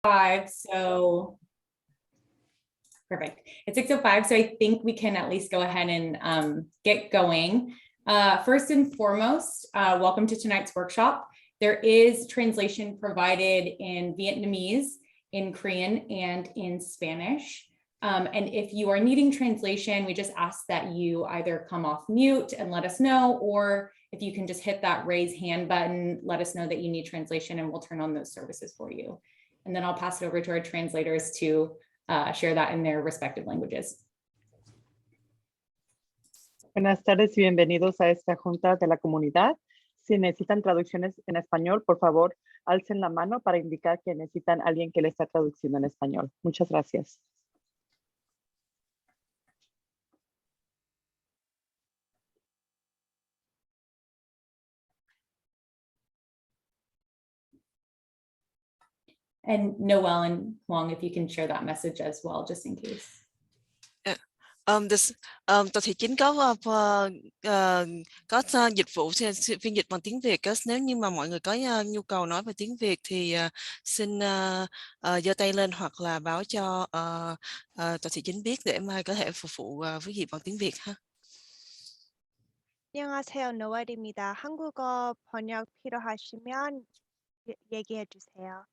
6:05, so perfect. It's 6:05, so I think we can at least go ahead and get going. First and foremost, welcome to tonight's workshop. There is translation provided in Vietnamese, in Korean, and in Spanish. And if you are needing translation, we just ask that you either come off mute and let us know, or if you can just hit that raise hand button, let us know that you need translation and we'll turn on those services for you. And then I'll pass it over to our translators to share that in their respective languages. Buenas tardes y bienvenidos a esta junta de la comunidad. Si necesitan traducciones en español, por favor, alcen la mano para indicar que necesitan a alguien que les está traduciendo en español. Muchas gracias. And Noel and Huang, if you can share that message as well, just in case. Tôi thì chính có dịch vụ phiên dịch bằng tiếng Việt. Nếu như mà mọi người có nhu cầu nói về tiếng Việt thì xin giơ tay lên hoặc là báo cho tôi thì chính biết để mai có thể phục vụ với dịch bằng tiếng Việt ha. 안녕하세요, 노엘입니다. 한국어 번역 필요하시면 얘기해 주세요.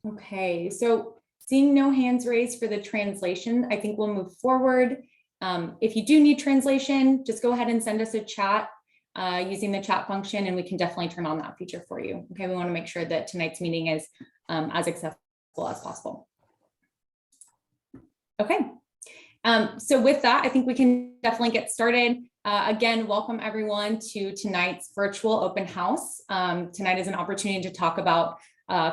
Okay, so seeing no hands raised for the translation, I think we'll move forward. If you do need translation, just go ahead and send us a chat using the chat function, and we can definitely turn on that feature for you. Okay, we want to make sure that tonight's meeting is as accessible as possible. Okay, so with that, I think we can definitely get started. Again, welcome everyone to tonight's virtual open house. Tonight is an opportunity to talk about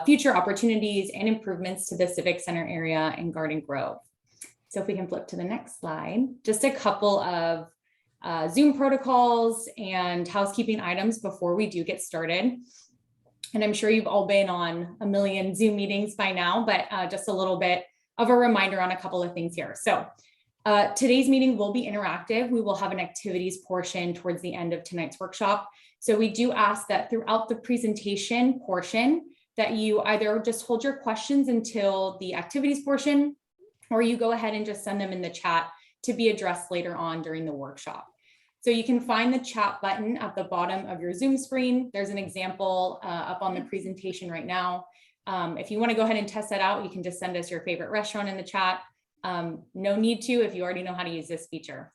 future opportunities and improvements to the Civic Center area in Garden Grove. So if we can flip to the next slide, just a couple of Zoom protocols and housekeeping items before we do get started. And I'm sure you've all been on a million Zoom meetings by now, but just a little bit of a reminder on a couple of things here. So today's meeting will be interactive. We will have an activities portion towards the end of tonight's workshop. So we do ask that throughout the presentation portion, that you either just hold your questions until the activities portion, or you go ahead and just send them in the chat to be addressed later on during the workshop. So you can find the chat button at the bottom of your Zoom screen. There's an example up on the presentation right now. If you want to go ahead and test that out, you can just send us your favorite restaurant in the chat. No need to if you already know how to use this feature.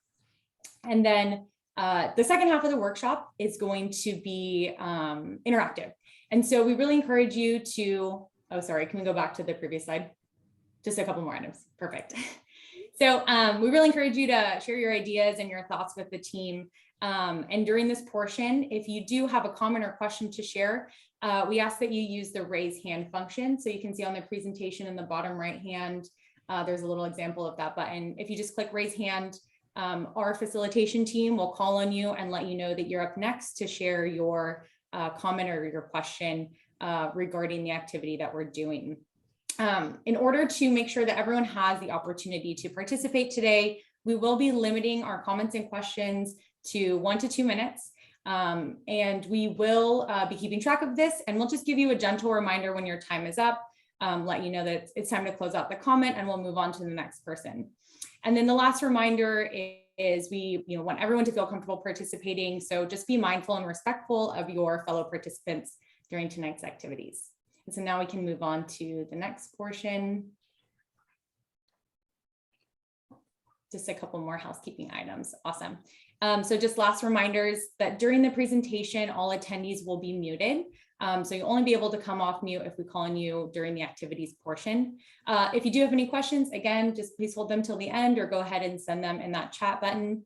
And then the second half of the workshop is going to be interactive. And so we really encourage you to, oh, sorry, can we go back to the previous slide? Just a couple more items, perfect. So we really encourage you to share your ideas and your thoughts with the team. And during this portion, if you do have a comment or question to share, we ask that you use the raise hand function. So you can see on the presentation in the bottom right hand, there's a little example of that button. If you just click raise hand, our facilitation team will call on you and let you know that you're up next to share your comment or your question regarding the activity that we're doing. In order to make sure that everyone has the opportunity to participate today, we will be limiting our comments and questions to 1 to 2 minutes. And we will be keeping track of this, and we'll just give you a gentle reminder when your time is up, let you know that it's time to close out the comment, and we'll move on to the next person. And then the last reminder is we want everyone to feel comfortable participating. So just be mindful and respectful of your fellow participants during tonight's activities. And so now we can move on to the next portion. Just a couple more housekeeping items. Awesome. So just last reminders that during the presentation, all attendees will be muted. So you'll only be able to come off mute if we call on you during the activities portion. If you do have any questions, again, just please hold them till the end or go ahead and send them in that chat button.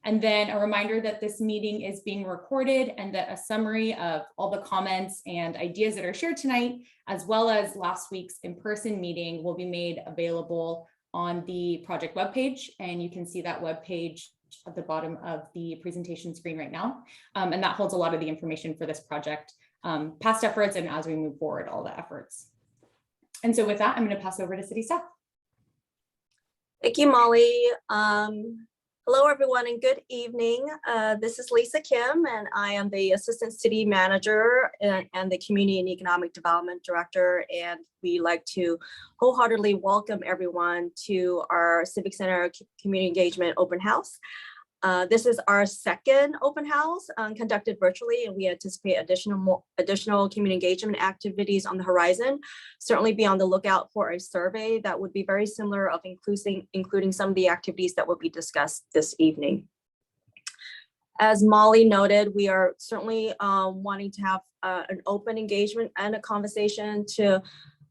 And then a reminder that this meeting is being recorded and that a summary of all the comments and ideas that are shared tonight, as well as last week's in-person meeting, will be made available on the project webpage. And you can see that webpage at the bottom of the presentation screen right now. And that holds a lot of the information for this project past efforts and as we move forward, all the efforts. And so with that, I'm going to pass over to city staff. Thank you, Molly. Hello, everyone, and good evening. This is Lisa Kim, and I am the Assistant City Manager and the Community and Economic Development Director. And we like to wholeheartedly welcome everyone to our Civic Center Community Engagement Open House. This is our second open house conducted virtually, and we anticipate additional community engagement activities on the horizon. Certainly be on the lookout for a survey that would be very similar of including some of the activities that will be discussed this evening. As Molly noted, we are certainly wanting to have an open engagement and a conversation to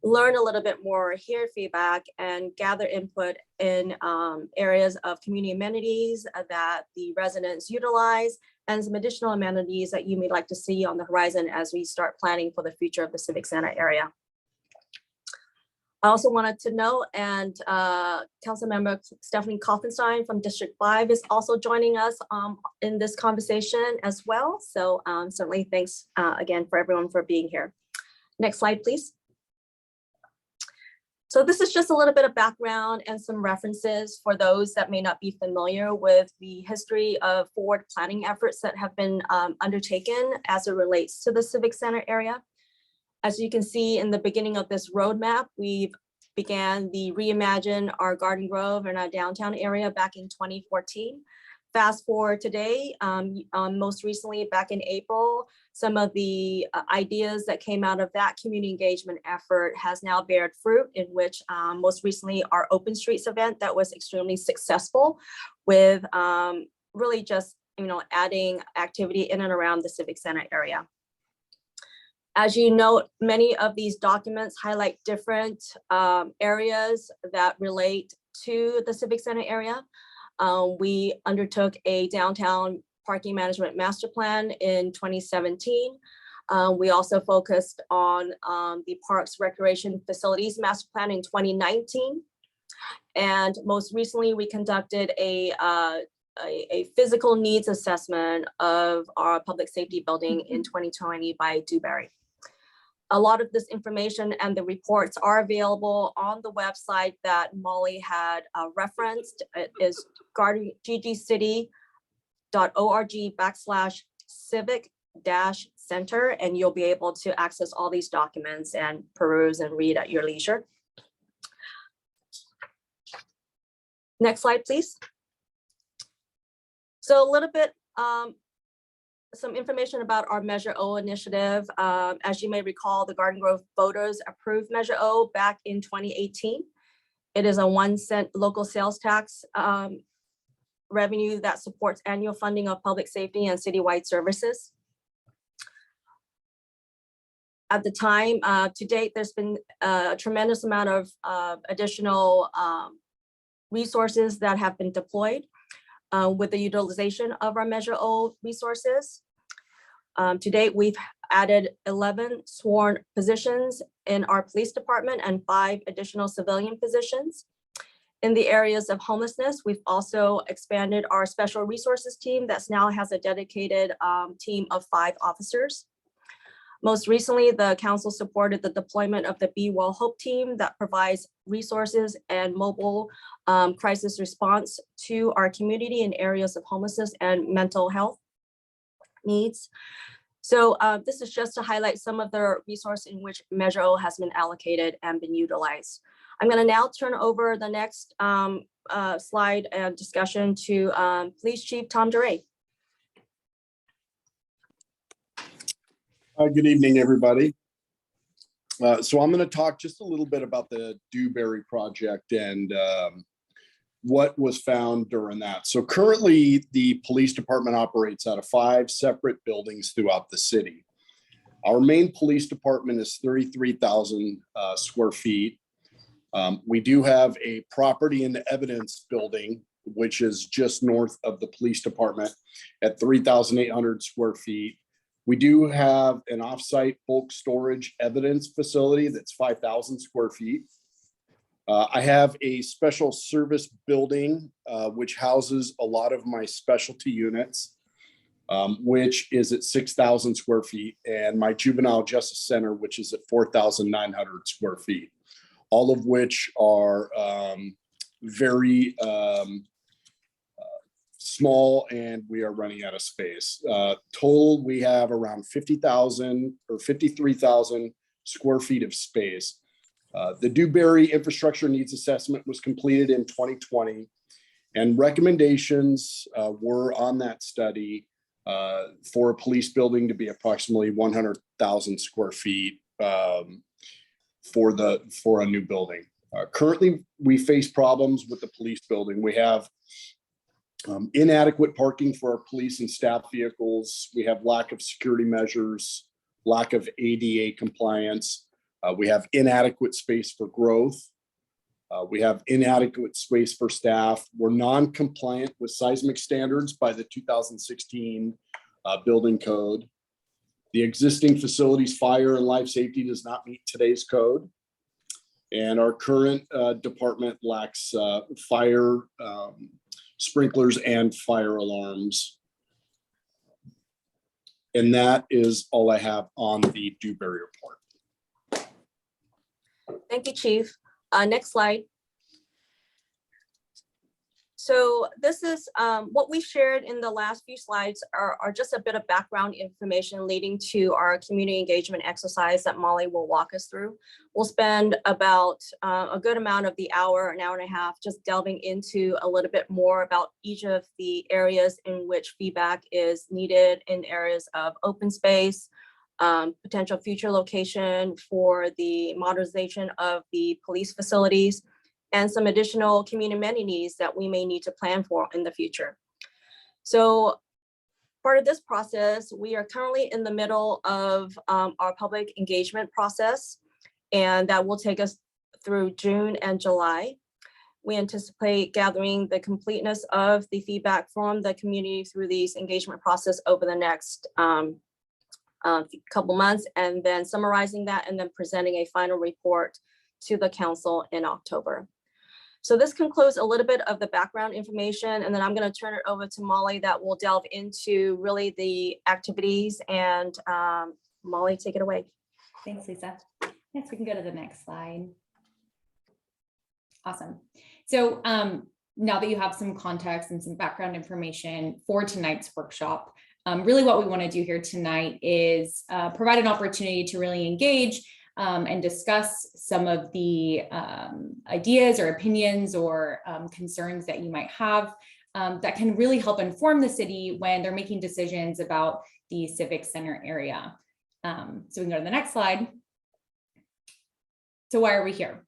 learn a little bit more, hear feedback, and gather input in areas of community amenities that the residents utilize, and some additional amenities that you may like to see on the horizon as we start planning for the future of the Civic Center area. I also wanted to note, and Councilmember Stephanie Kaufenstein from District 5 is also joining us in this conversation as well. So certainly thanks again for everyone for being here. Next slide, please. So this is just a little bit of background and some references for those that may not be familiar with the history of forward planning efforts that have been undertaken as it relates to the Civic Center area. As you can see in the beginning of this roadmap, we've began the reimagine our Garden Grove and our downtown area back in 2014. Fast forward today, most recently back in April, some of the ideas that came out of that community engagement effort has now bared fruit, in which most recently our Open Streets event that was extremely successful with really just adding activity in and around the Civic Center area. As you note, many of these documents highlight different areas that relate to the Civic Center area. We undertook a downtown parking management master plan in 2017. We also focused on the Parks Recreation Facilities master plan in 2019. And most recently, we conducted a physical needs assessment of our public safety building in 2020 by Dewberry. A lot of this information and the reports are available on the website that Molly had referenced. It is ggcity.org/civic-center, and you'll be able to access all these documents and peruse and read at your leisure. Next slide, please. So a little bit, some information about our Measure O initiative. As you may recall, the Garden Grove voters approved Measure O back in 2018. It is a 1 cent local sales tax revenue that supports annual funding of public safety and citywide services. At the time, to date, there's been a tremendous amount of additional resources that have been deployed with the utilization of our Measure O resources. To date, we've added 11 sworn positions in our police department and 5 additional civilian positions. In the areas of homelessness, we've also expanded our special resources team that now has a dedicated team of 5 officers. Most recently, the council supported the deployment of the Be Well Hope team that provides resources and mobile crisis response to our community in areas of homelessness and mental health needs. So this is just to highlight some of the resources in which Measure O has been allocated and been utilized. I'm going to now turn over the next slide and discussion to Police Chief Tom DeRay. Good evening, everybody. So I'm going to talk just a little bit about the Dewberry project and what was found during that. So currently, the police department operates out of 5 separate buildings throughout the city. Our main police department is 33,000 square feet. We do have a property and evidence building, which is just north of the police department at 3,800 square feet. We do have an offsite bulk storage evidence facility that's 5,000 square feet. I have a special service building, which houses a lot of my specialty units. which is at 6,000 square feet, and my Juvenile Justice Center, which is at 4,900 square feet, all of which are very small, and we are running out of space. Total, we have around 50,000 or 53,000 square feet of space. The Dewberry Infrastructure Needs Assessment was completed in 2020, and recommendations were on that study for a police building to be approximately 100,000 square feet for a new building. Currently, we face problems with the police building. We have inadequate parking for our police and staff vehicles. We have lack of security measures, lack of ADA compliance. We have inadequate space for growth. We have inadequate space for staff. We're non-compliant with seismic standards by the 2016 building code. The existing facilities fire and life safety does not meet today's code. And our current department lacks fire sprinklers and fire alarms. And that is all I have on the Dewberry report. Thank you, Chief. Next slide. So this is what we shared in the last few slides are just a bit of background information leading to our community engagement exercise that Molly will walk us through. We'll spend about a good amount of the hour, an hour and a half, just delving into a little bit more about each of the areas in which feedback is needed in areas of open space, potential future location for the modernization of the police facilities, and some additional community amenities that we may need to plan for in the future. So part of this process, we are currently in the middle of our public engagement process, and that will take us through June and July. We anticipate gathering the completeness of the feedback from the community through these engagement process over the next couple months, and then summarizing that and then presenting a final report to the council in October. So this concludes a little bit of the background information, and then I'm going to turn it over to Molly that will delve into really the activities, and Molly, take it away. Thanks, Lisa. Yes, we can go to the next slide. Awesome. So now that you have some context and some background information for tonight's workshop, really what we want to do here tonight is provide an opportunity to really engage and discuss some of the ideas or opinions or concerns that you might have that can really help inform the city when they're making decisions about the Civic Center area. So we can go to the next slide. So why are we here?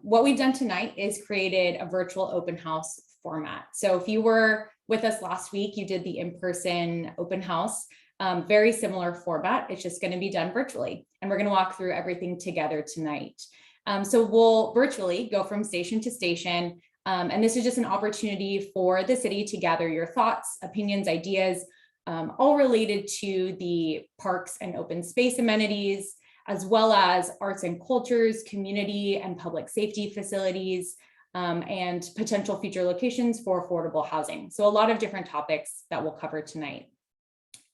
What we've done tonight is created a virtual open house format. So if you were with us last week, you did the in-person open house. Very similar format. It's just going to be done virtually. And we're going to walk through everything together tonight. So we'll virtually go from station to station. And this is just an opportunity for the city to gather your thoughts, opinions, ideas, all related to the parks and open space amenities, as well as arts and cultures, community and public safety facilities, and potential future locations for affordable housing. So a lot of different topics that we'll cover tonight.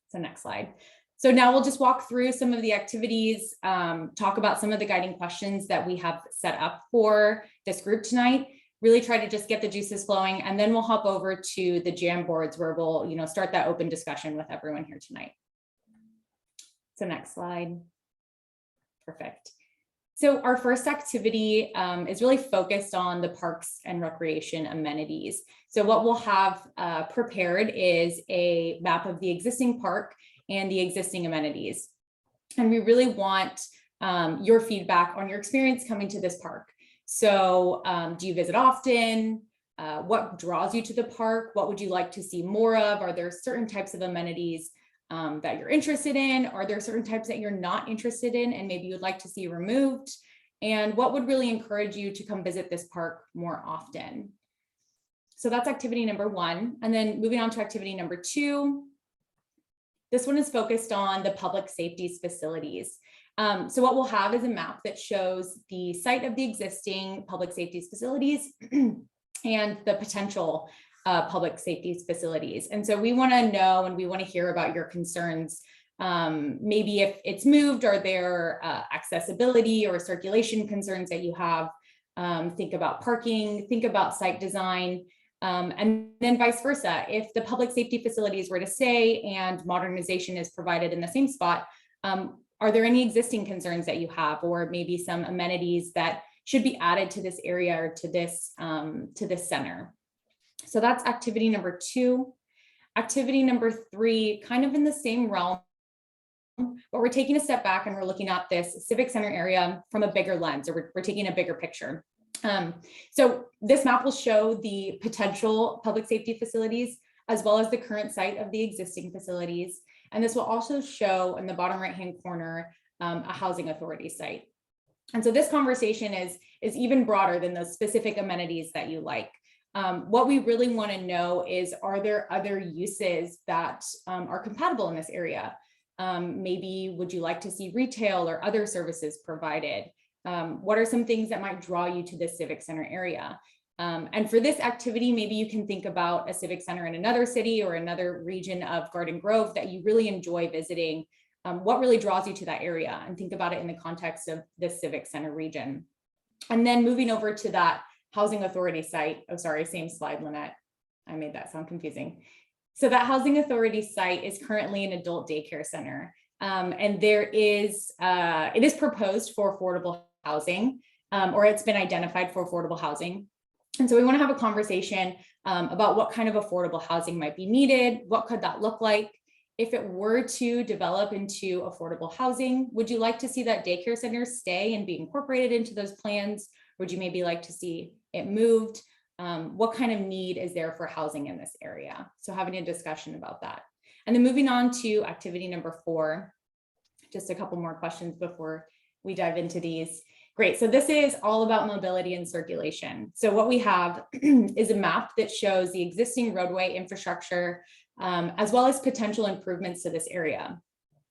So next slide. So now we'll just walk through some of the activities, talk about some of the guiding questions that we have set up for this group tonight, really try to just get the juices flowing, and then we'll hop over to the jam boards where we'll start that open discussion with everyone here tonight. So next slide. Perfect. So our first activity is really focused on the parks and recreation amenities. So what we'll have prepared is a map of the existing park and the existing amenities. And we really want your feedback on your experience coming to this park. So do you visit often? What draws you to the park? What would you like to see more of? Are there certain types of amenities that you're interested in? Are there certain types that you're not interested in and maybe you'd like to see removed? And what would really encourage you to come visit this park more often? So that's activity number one. And then moving on to activity number two, this one is focused on the public safety facilities. So what we'll have is a map that shows the site of the existing public safety facilities and the potential public safety facilities. And so we want to know and we want to hear about your concerns. Maybe if it's moved, are there accessibility or circulation concerns that you have? Think about parking, think about site design, and then vice versa. If the public safety facilities were to stay and modernization is provided in the same spot, are there any existing concerns that you have, or maybe some amenities that should be added to this area or to this center? So that's activity number 2. Activity number 3, kind of in the same realm, but we're taking a step back and we're looking at this civic center area from a bigger lens, or we're taking a bigger picture. So this map will show the potential public safety facilities as well as the current site of the existing facilities. And this will also show in the bottom right-hand corner a housing authority site. And so this conversation is even broader than those specific amenities that you like. What we really want to know is, are there other uses that are compatible in this area? Maybe would you like to see retail or other services provided? What are some things that might draw you to this civic center area? And for this activity, maybe you can think about a civic center in another city or another region of Garden Grove that you really enjoy visiting. What really draws you to that area, and think about it in the context of this civic center region. And then moving over to that housing authority site. Oh, sorry, same slide, Lynette. I made that sound confusing. So that housing authority site is currently an adult daycare center. And it is proposed for affordable housing, or it's been identified for affordable housing. And so we want to have a conversation about what kind of affordable housing might be needed. What could that look like? If it were to develop into affordable housing, would you like to see that daycare center stay and be incorporated into those plans? Would you maybe like to see it moved? What kind of need is there for housing in this area? So having a discussion about that. And then moving on to activity number 4, just a couple more questions before we dive into these. Great, so this is all about mobility and circulation. So what we have is a map that shows the existing roadway infrastructure, as well as potential improvements to this area.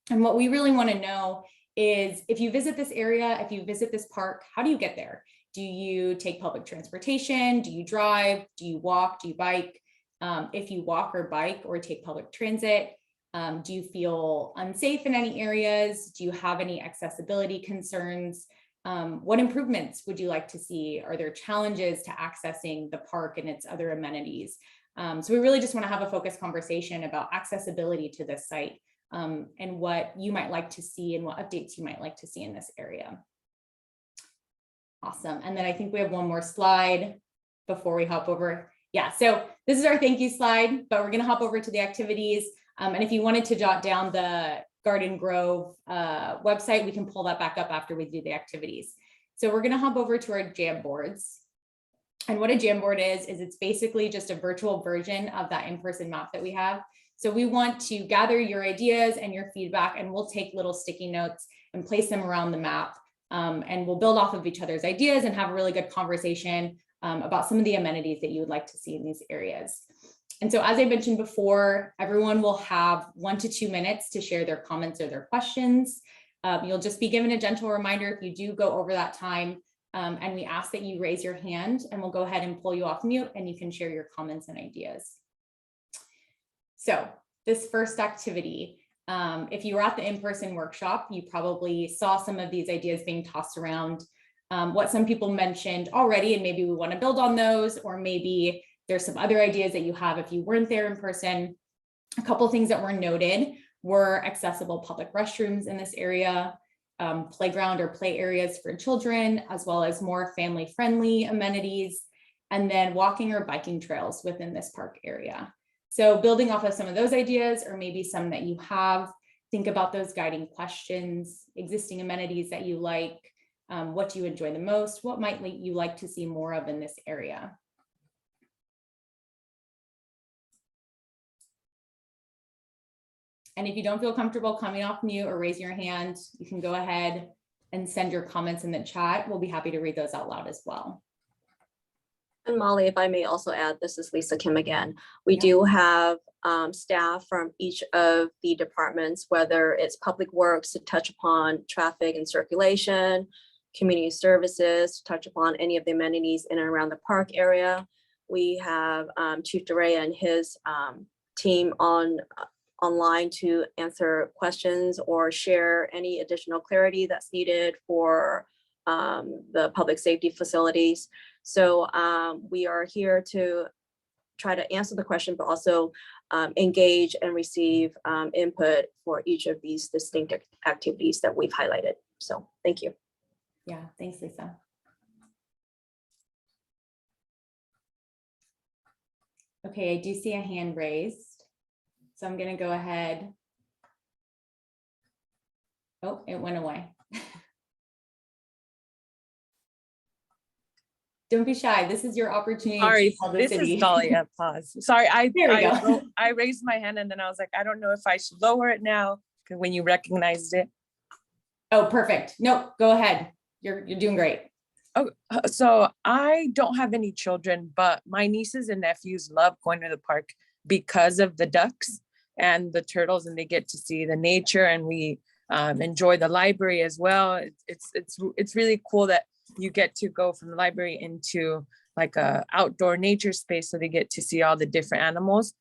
And what we really want to know is, if you visit this area, if you visit this park, how do you get there? Do you take public transportation? Do you drive? Do you walk? Do you bike? If you walk or bike or take public transit, do you feel unsafe in any areas? Do you have any accessibility concerns? What improvements would you like to see? Are there challenges to accessing the park and its other amenities? So we really just want to have a focused conversation about accessibility to this site, and what you might like to see and what updates you might like to see in this area. Awesome. And then I think we have one more slide before we hop over. Yeah, so this is our thank you slide, but we're going to hop over to the activities. And if you wanted to jot down the Garden Grove website, we can pull that back up after we do the activities. So we're going to hop over to our Jamboards. And what a Jamboard is it's basically just a virtual version of that in-person map that we have. So we want to gather your ideas and your feedback, and we'll take little sticky notes and place them around the map. And we'll build off of each other's ideas and have a really good conversation about some of the amenities that you would like to see in these areas. And so, as I mentioned before, everyone will have 1 to 2 minutes to share their comments or their questions. You'll just be given a gentle reminder if you do go over that time, and we ask that you raise your hand, and we'll go ahead and pull you off mute and you can share your comments and ideas. So this first activity, if you were at the in-person workshop, you probably saw some of these ideas being tossed around. What some people mentioned already, and maybe we want to build on those, or maybe there's some other ideas that you have if you weren't there in person. A couple of things that were noted were accessible public restrooms in this area, playground or play areas for children, as well as more family-friendly amenities, and then walking or biking trails within this park area. So building off of some of those ideas, or maybe some that you have, think about those guiding questions, existing amenities that you like, what do you enjoy the most, what might you like to see more of in this area. And if you don't feel comfortable coming off mute or raising your hand, you can go ahead and send your comments in the chat. We'll be happy to read those out loud as well. And Molly, if I may also add, this is Lisa Kim again. We do have staff from each of the departments, whether it's public works to touch upon traffic and circulation, community services to touch upon any of the amenities in and around the park area. We have Chief DeRea and his team online to answer questions or share any additional clarity that's needed for the public safety facilities. So we are here to try to answer the question, but also engage and receive input for each of these distinct activities that we've highlighted. So thank you. Yeah, thanks, Lisa. Okay, I do see a hand raised. So I'm going to go ahead. Oh, it went away. Don't be shy. This is your opportunity. Sorry, to tell the this city. is Dahlia. Pause. Sorry, There we go. I raised my hand and then I was like, I don't know if I should lower it now because when you recognized it. Oh, perfect. Nope, go ahead. You're doing great. Oh, so I don't have any children, but my nieces and nephews love going to the park because of the ducks and the turtles, and they get to see the nature, and we enjoy the library as well. It's really cool that you get to go from the library into like a outdoor nature space, so they get to see all the different animals.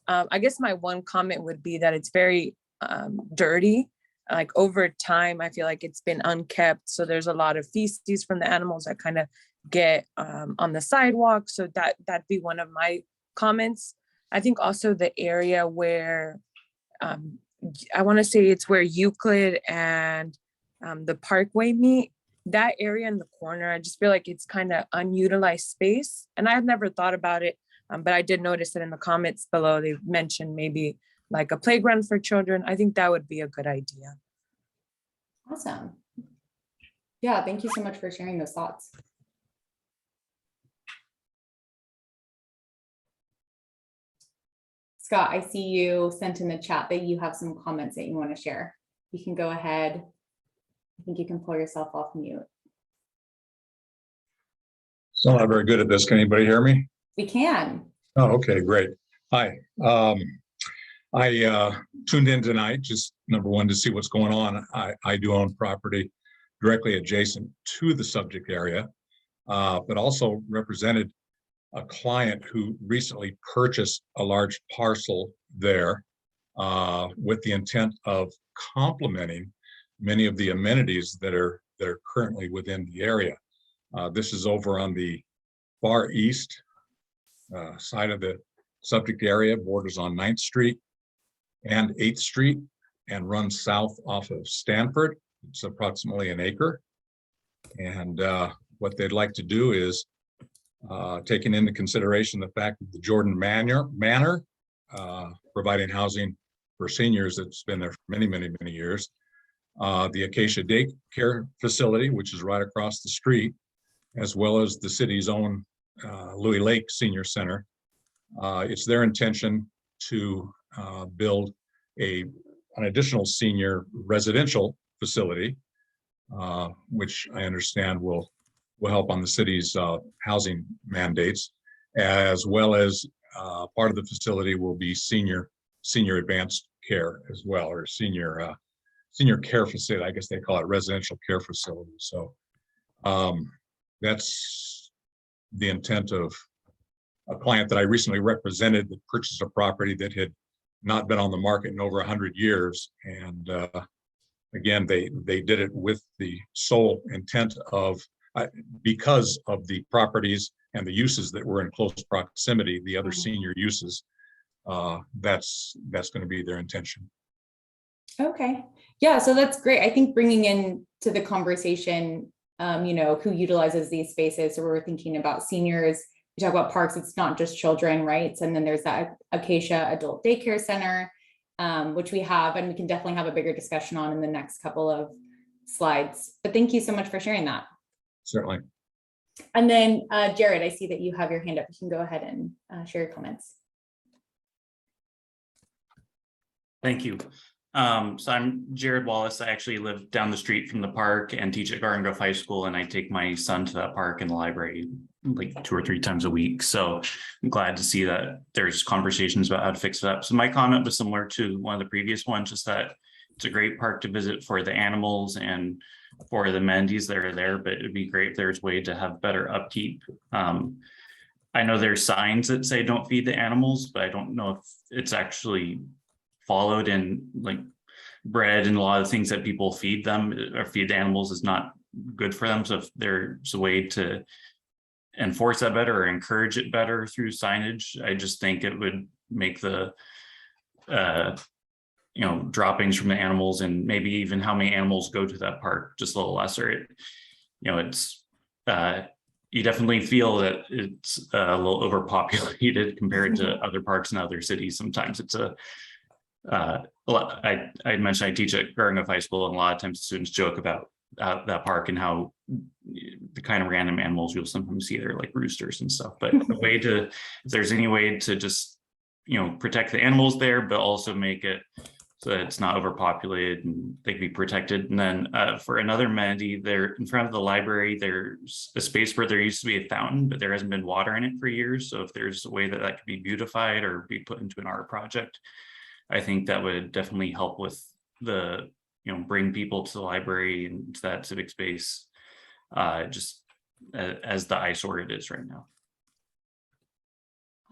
I guess my one comment would be that it's very dirty. Like over time, I feel like it's been unkept. So there's a lot of feces from the animals that kind of get on the sidewalk. So that'd be one of my comments. I think also the area where I want to say it's where Euclid and the Parkway meet, that area in the corner, I just feel like it's kind of unutilized space. And I've never thought about it, but I did notice that in the comments below, they mentioned maybe like a playground for children. I think that would be a good idea. Awesome. Yeah, thank you so much for sharing those thoughts. Scott, I see you sent in the chat that you have some comments that you want to share. You can go ahead. I think you can pull yourself off mute. So I'm not very good at this. Can anybody hear me? We can. Oh, okay, great. Hi. I tuned in tonight, just number one, to see what's going on. I do own property directly adjacent to the subject area, but also represented a client who recently purchased a large parcel there with the intent of complementing many of the amenities that are currently within the area. This is over on the far east side of the subject area, borders on 9th Street and 8th Street, and runs south off of Stanford. It's approximately an acre. And what they'd like to do is, taking into consideration the fact that the Jordan Manor, providing housing for seniors that's been there for many, many, many years, the Acacia Daycare Facility, which is right across the street, as well as the city's own Louis Lake Senior Center. It's their intention to build an additional senior residential facility, which I understand will help on the city's housing mandates, as well as part of the facility will be senior advanced care as well, or senior care facility. I guess they call it residential care facility. So that's the intent of a client that I recently represented that purchased a property that had not been on the market in over 100 years. And again, they did it with the sole intent of, because of the properties and the uses that were in close proximity, the other senior uses, that's going to be their intention. Okay. Yeah, so that's great. I think bringing in to the conversation, who utilizes these spaces. So we're thinking about seniors. We talk about parks, it's not just children, right? And then there's that Acacia Adult Daycare Center, which we have, and we can definitely have a bigger discussion on in the next couple of slides. But thank you so much for sharing that. Certainly. And then Jared, I see that you have your hand up. You can go ahead and share your comments. Thank you. So I'm Jared Wallace. I actually live down the street from the park and teach at Garden Grove High School, and I take my son to that park and the library like 2 or 3 times a week. So I'm glad to see that there's conversations about how to fix it up. So my comment was similar to one of the previous ones, just that it's a great park to visit for the animals and for the amenities that are there, but it'd be great if there's a way to have better upkeep. I know there's signs that say don't feed the animals, but I don't know if it's actually followed, and like bread and a lot of things that people feed them or feed the animals is not good for them. So if there's a way to enforce that better or encourage it better through signage, I just think it would make the droppings from the animals and maybe even how many animals go to that park just a little lesser. It's you definitely feel that it's a little overpopulated compared to other parks in other cities. Sometimes it's I mentioned I teach at Garden Grove High School, and a lot of times students joke about that park and how the kind of random animals you'll sometimes see there, like roosters and stuff. But the way to, if there's any way to just protect the animals there, but also make it so that it's not overpopulated and they can be protected. And then for another amenity, there in front of the library, there's a space where there used to be a fountain, but there hasn't been water in it for years. So if there's a way that that could be beautified or be put into an art project, I think that would definitely help with the, bring people to the library and to that civic space, just as the eyesore it is right now.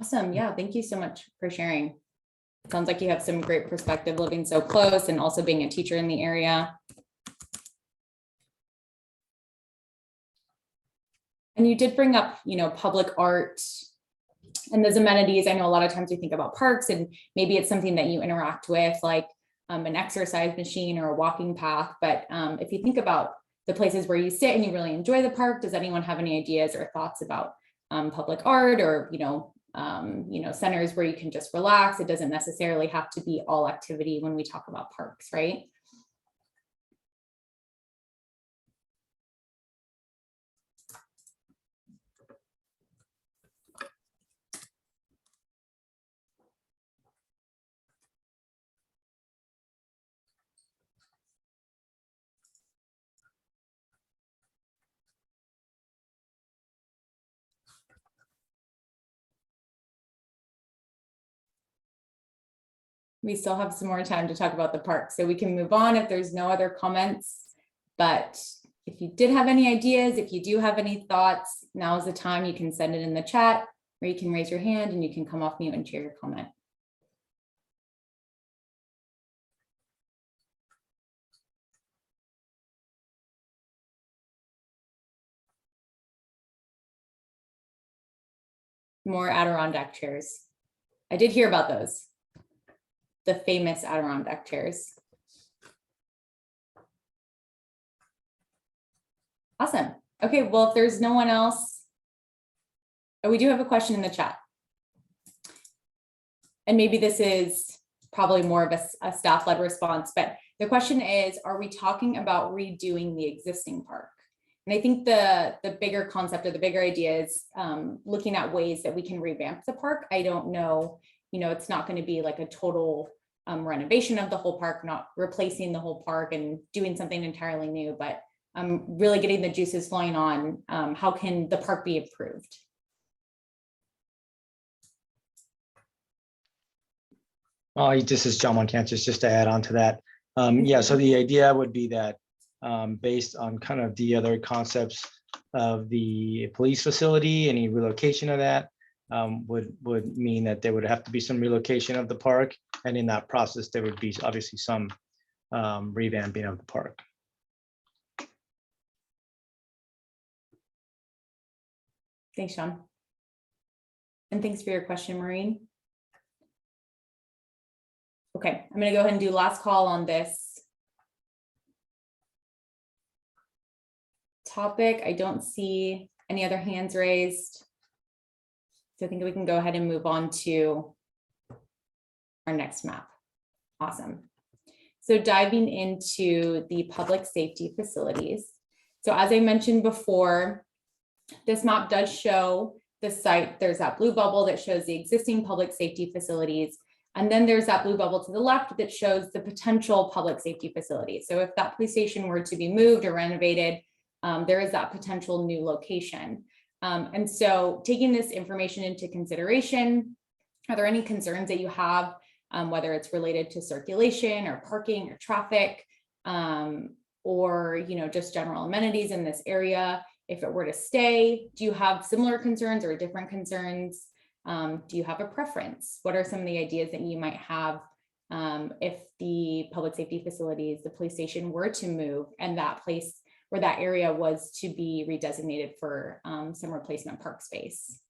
Awesome. Yeah. Thank you so much for sharing. Sounds like you have some great perspective living so close and also being a teacher in the area. And you did bring up, public art and those amenities. I know a lot of times we think about parks and maybe it's something that you interact with, like an exercise machine or a walking path. But if you think about the places where you sit and you really enjoy the park, does anyone have any ideas or thoughts about public art or, centers where you can just relax? It doesn't necessarily have to be all activity when we talk about parks, right? We still have some more time to talk about the park, so we can move on if there's no other comments. But if you did have any ideas, if you do have any thoughts, now is the time. You can send it in the chat, or you can raise your hand and you can come off mute and share your comment. More Adirondack chairs. I did hear about those. The famous Adirondack chairs. Awesome. Okay, well, if there's no one else, we do have a question in the chat. And maybe this is probably more of a staff-led response, but the question is, are we talking about redoing the existing park? And I think the bigger concept or the bigger idea is looking at ways that we can revamp the park. I don't know, it's not going to be like a total renovation of the whole park, not replacing the whole park and doing something entirely new, but really getting the juices flowing on how can the park be improved. This is John Montantis, just to add on to that. Yeah, so the idea would be that based on kind of the other concepts of the police facility, any relocation of that would mean that there would have to be some relocation of the park. And in that process, there would be obviously some revamping of the park. Thanks, Sean. And thanks for your question, Maureen. Okay, I'm going to go ahead and do last call on this topic. I don't see any other hands raised. So I think we can go ahead and move on to our next map. Awesome. So diving into the public safety facilities. So as I mentioned before, this map does show the site. There's that blue bubble that shows the existing public safety facilities. And then there's that blue bubble to the left that shows the potential public safety facility. So if that police station were to be moved or renovated, there is that potential new location. And so taking this information into consideration, are there any concerns that you have, whether it's related to circulation or parking or traffic, or just general amenities in this area? if it were to stay? Do you have similar concerns or different concerns? Do you have a preference? What are some of the ideas that you might have if the public safety facilities, the police station were to move and that place where that area was to be redesignated for some replacement park space?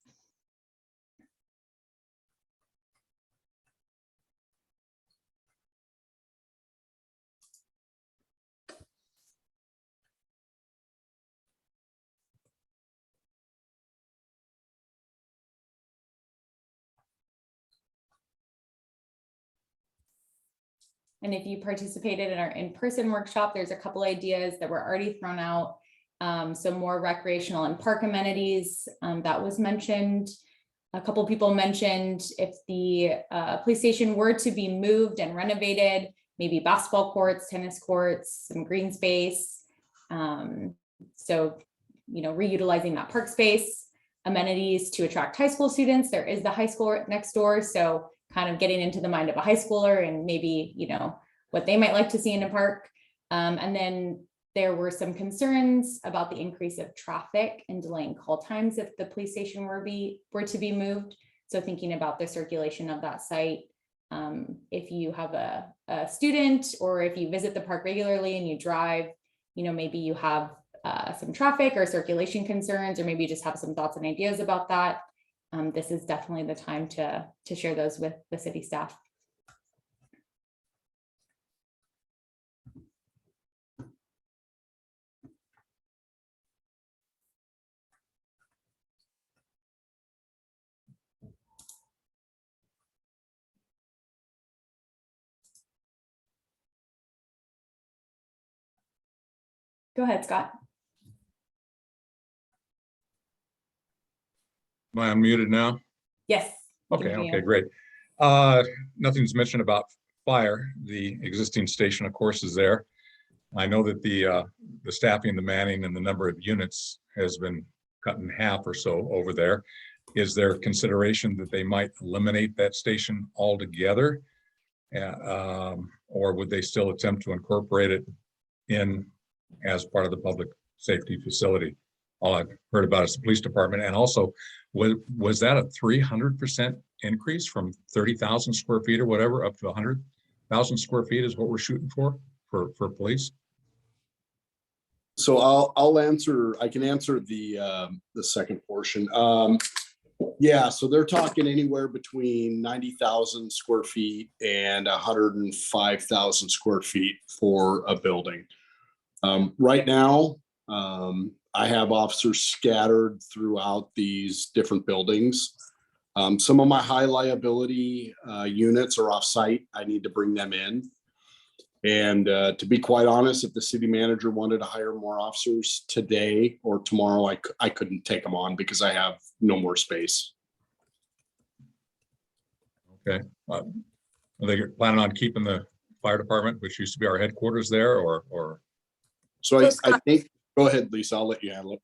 And if you participated in our in-person workshop, there's a couple ideas that were already thrown out. So more recreational and park amenities, that was mentioned. A couple people mentioned if the police station were to be moved and renovated, maybe basketball courts, tennis courts, some green space. So, you know, reutilizing that park space, amenities to attract high school students. There is the high school next door. So kind of getting into the mind of a high schooler and maybe, you know, what they might like to see in a park. And then there were some concerns about the increase of traffic and delaying call times if the police station were to be moved. So thinking about the circulation of that site. If you have a student or if you visit the park regularly and you drive, you know, maybe you have some traffic or circulation concerns, or maybe you just have some thoughts and ideas about that. This is definitely the time to share those with the city staff. Go ahead, Scott. Am I unmuted now? Yes. Okay, great. Nothing's mentioned about fire. The existing station, of course, is there. I know that the staffing, the manning, and the number of units has been cut in half or so over there. Is there consideration that they might eliminate that station altogether? Or would they still attempt to incorporate it in as part of the public safety facility? All I've heard about is the police department. And also, was that a 300% increase from 30,000 square feet or whatever up to 100,000 square feet is what we're shooting for police? So I'll answer. I can answer the second portion. Yeah, so they're talking anywhere between 90,000 square feet and 105,000 square feet for a building. Right now, I have officers scattered throughout these different buildings. Some of my high liability units are off-site. I need to bring them in. And to be quite honest, if the city manager wanted to hire more officers today or tomorrow, I couldn't take them on because I have no more space. Okay. Are they planning on keeping the fire department, which used to be our headquarters there, or? So I think, go ahead, Lisa, I'll let you handle it.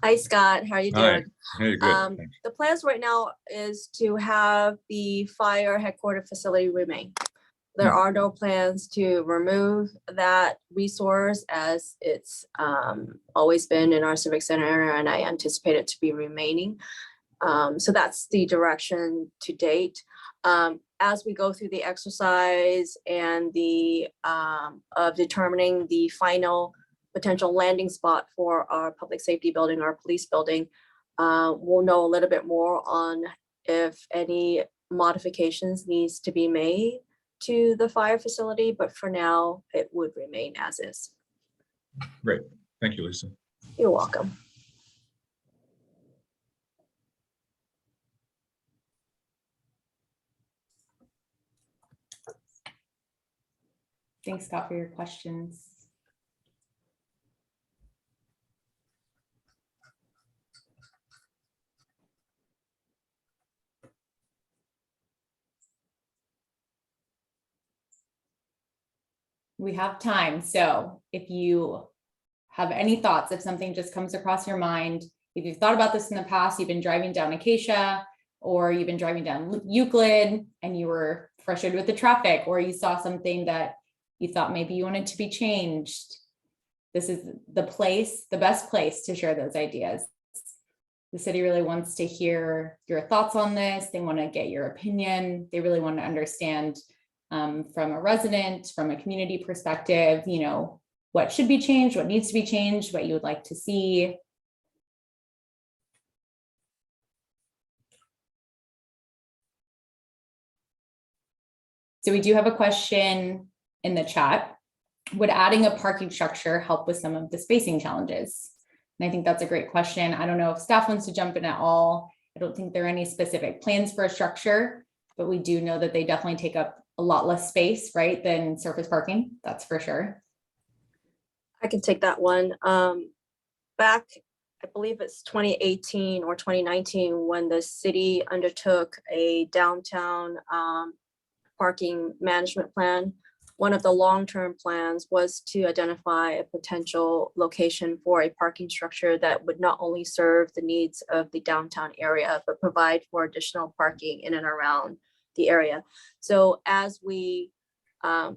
Hi, Scott. How are you doing? Hey, good. The plans right now is to have the fire headquarters facility remain. There are no plans to remove that resource as it's always been in our Civic Center area, and I anticipate it to be remaining. So that's the direction to date. As we go through the exercise and the of determining the final potential landing spot for our public safety building, our police building, we'll know a little bit more on if any modifications needs to be made to the fire facility, but for now it would remain as is. Great. Thank you, Lisa. You're welcome. Thanks, Scott, for your questions. We have time. So if you have any thoughts, if something just comes across your mind, if you've thought about this in the past, you've been driving down Acacia, or you've been driving down Euclid and you were frustrated with the traffic, or you saw something that you thought maybe you wanted to be changed, this is the best place to share those ideas. The city really wants to hear your thoughts on this. They want to get your opinion. They really want to understand from a resident, from a community perspective, you know, what should be changed, what needs to be changed, what you would like to see. So we do have a question in the chat. Would adding a parking structure help with some of the spacing challenges? And I think that's a great question. I don't know if staff wants to jump in at all. I don't think there are any specific plans for a structure, but we do know that they definitely take up a lot less space, right, than surface parking. That's for sure. I can take that one. Back, I believe it's 2018 or 2019, when the city undertook a downtown parking management plan. One of the long-term plans was to identify a potential location for a parking structure that would not only serve the needs of the downtown area, but provide for additional parking in and around the area. So as we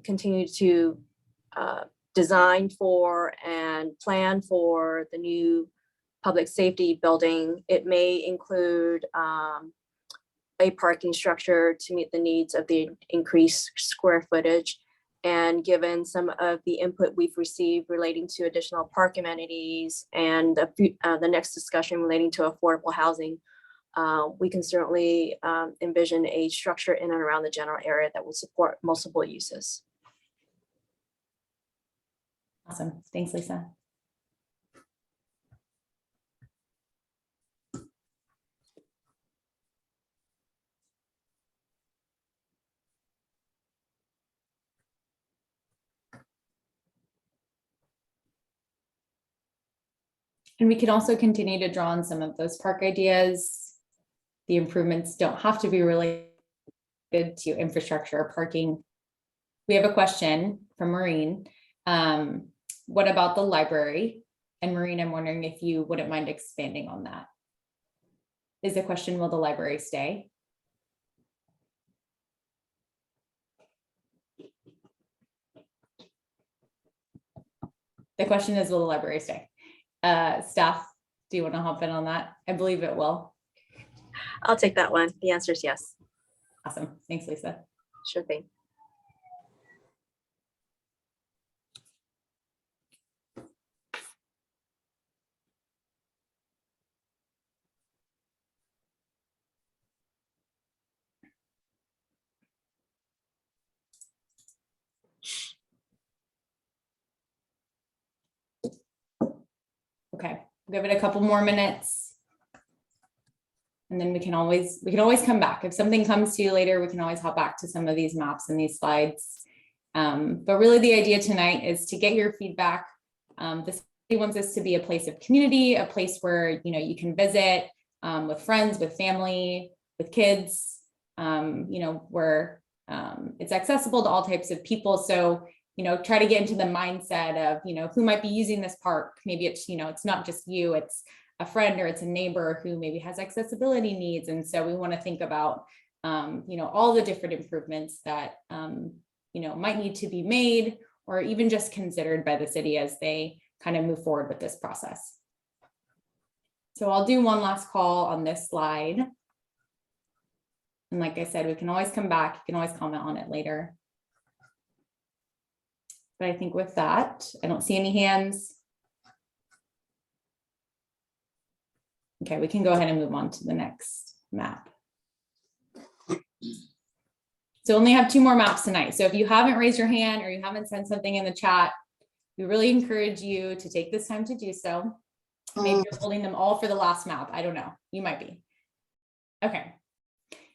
continue to design for and plan for the new public safety building, it may include a parking structure to meet the needs of the increased square footage. And given some of the input we've received relating to additional park amenities and the next discussion relating to affordable housing, we can certainly envision a structure in and around the general area that will support multiple uses. Awesome. Thanks, Lisa. And we can also continue to draw on some of those park ideas. The improvements don't have to be related to infrastructure or parking. We have a question from Maureen. What about the library? And Maureen, I'm wondering if you wouldn't mind expanding on that. Is the question, will the library stay? The question is, will the library stay? Staff, do you want to hop in on that? I believe it will. I'll take that one. The answer is yes. Awesome. Thanks, Lisa. Sure thing. Okay, give it a couple more minutes. And then we can always come back. If something comes to you later, we can always hop back to some of these maps and these slides. But really the idea tonight is to get your feedback. The city wants this to be a place of community, a place where you can visit with friends, with family, with kids, where it's accessible to all types of people. So try to get into the mindset of, who might be using this park. Maybe it's, it's not just you, it's a friend or it's a neighbor who maybe has accessibility needs. And so we want to think about, all the different improvements that, might need to be made or even just considered by the city as they kind of move forward with this process. So I'll do one last call on this slide. And like I said, we can always come back. You can always comment on it later. But I think with that, I don't see any hands. Okay, we can go ahead and move on to the next map. So only have 2 more maps tonight. So if you haven't raised your hand or you haven't sent something in the chat, we really encourage you to take this time to do so. Maybe you're holding them all for the last map. I don't know. You might be. Okay.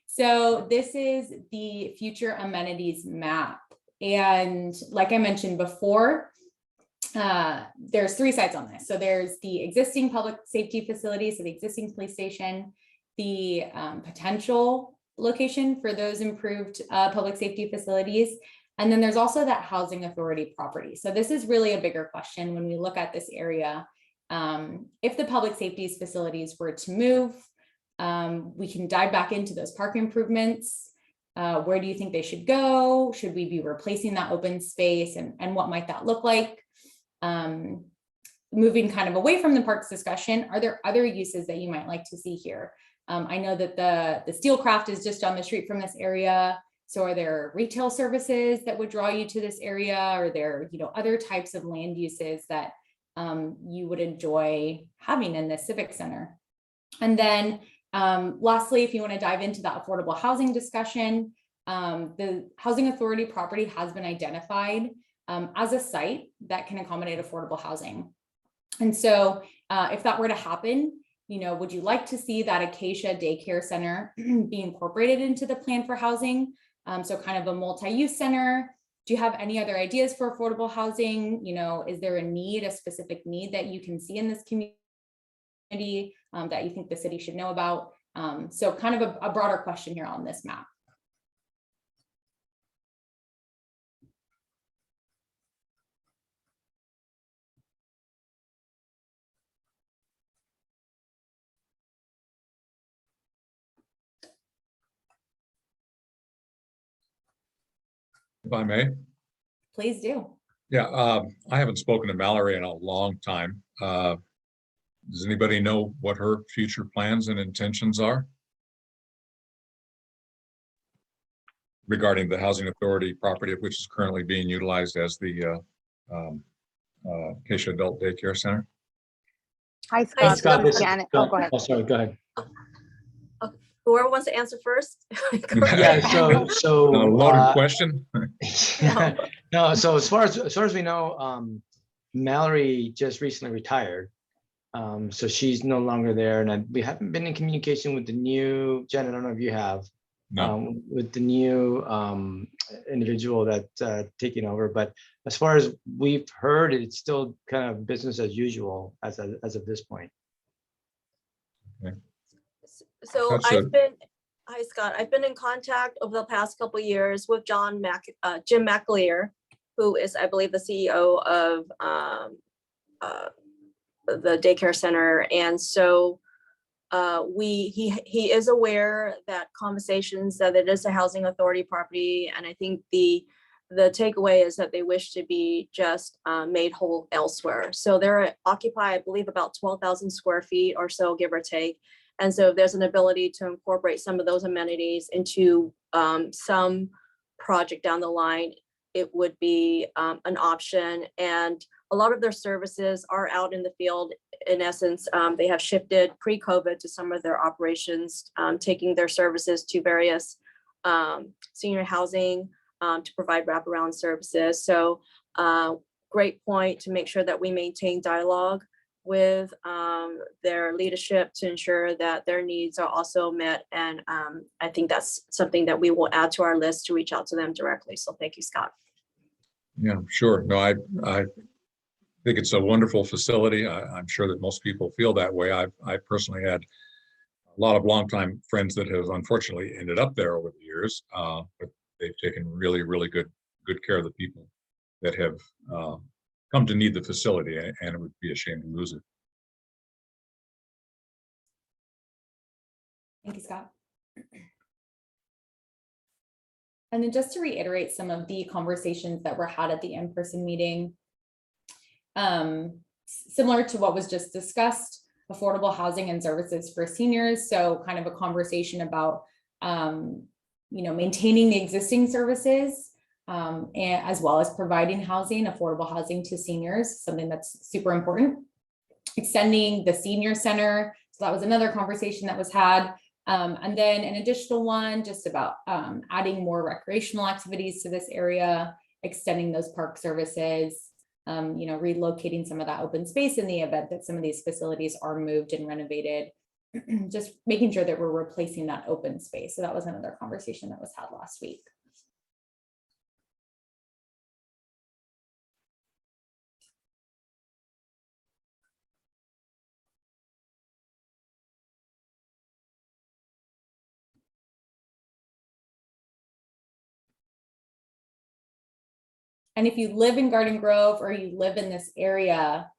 So this is the future amenities map. And like I mentioned before, there's 3 sides on this. So there's the existing public safety facilities, so the existing police station, the potential location for those improved public safety facilities. And then there's also that housing authority property. So this is really a bigger question when we look at this area. If the public safety facilities were to move, we can dive back into those park improvements. Where do you think they should go? Should we be replacing that open space? And what might that look like? Moving kind of away from the parks discussion, are there other uses that you might like to see here? I know that the Steelcraft is just on the street from this area. So are there retail services that would draw you to this area? Are there, other types of land uses that you would enjoy having in this Civic Center? And then lastly, if you want to dive into the affordable housing discussion, the Housing Authority property has been identified as a site that can accommodate affordable housing. And so if that were to happen, would you like to see that Acacia Daycare Center be incorporated into the plan for housing? So kind of a multi-use center. Do you have any other ideas for affordable housing? Is there a specific need that you can see in this community that you think the city should know about? So kind of a broader question here on this map. If I may. Please do. Yeah, I haven't spoken to Mallory in a long time. Does anybody know what her future plans and intentions are regarding the Housing Authority property, which is currently being utilized as the Acacia Adult Daycare Center? Hi, Scott. Scott. This is Janet. Oh, go ahead. Oh, sorry, go ahead. Whoever wants to answer first. Yeah, so loaded question. No, so as far as we know, Mallory just recently retired. So she's no longer there, and we haven't been in communication with the new, Jen, I don't know if you have, with the new individual that's taking over, but as far as we've heard, it's still kind of business as usual as of this point. Okay. So hi Scott, I've been in contact over the past couple of years with Jim McAleer, who is, I believe, the CEO of the daycare center. And so he is aware that it is a housing authority property. And I think the takeaway is that they wish to be just made whole elsewhere. So they're occupy, I believe, about 12,000 square feet or so, give or take. And so if there's an ability to incorporate some of those amenities into some project down the line, it would be an option. And a lot of their services are out in the field. In essence, they have shifted pre-COVID to some of their operations, taking their services to various senior housing to provide wraparound services. So great point to make sure that we maintain dialogue with their leadership to ensure that their needs are also met. And I think that's something that we will add to our list to reach out to them directly. So thank you, Scott. Yeah, sure. No, I think it's a wonderful facility. I'm sure that most people feel that way. I personally had a lot of longtime friends that have unfortunately ended up there over the years, but they've taken really, really good care of the people that have come to need the facility, and it would be a shame to lose it. Thank you, Scott. And then just to reiterate some of the conversations that were had at the in-person meeting, similar to what was just discussed, affordable housing and services for seniors. So kind of a conversation about, maintaining the existing services, and as well as providing affordable housing to seniors, something that's super important. Extending the senior center. So that was another conversation that was had. And then an additional one just about adding more recreational activities to this area, extending those park services, relocating some of that open space in the event that some of these facilities are moved and renovated, just making sure that we're replacing that open space. So that was another conversation that was had last week. And if you live in Garden Grove or you live in this area,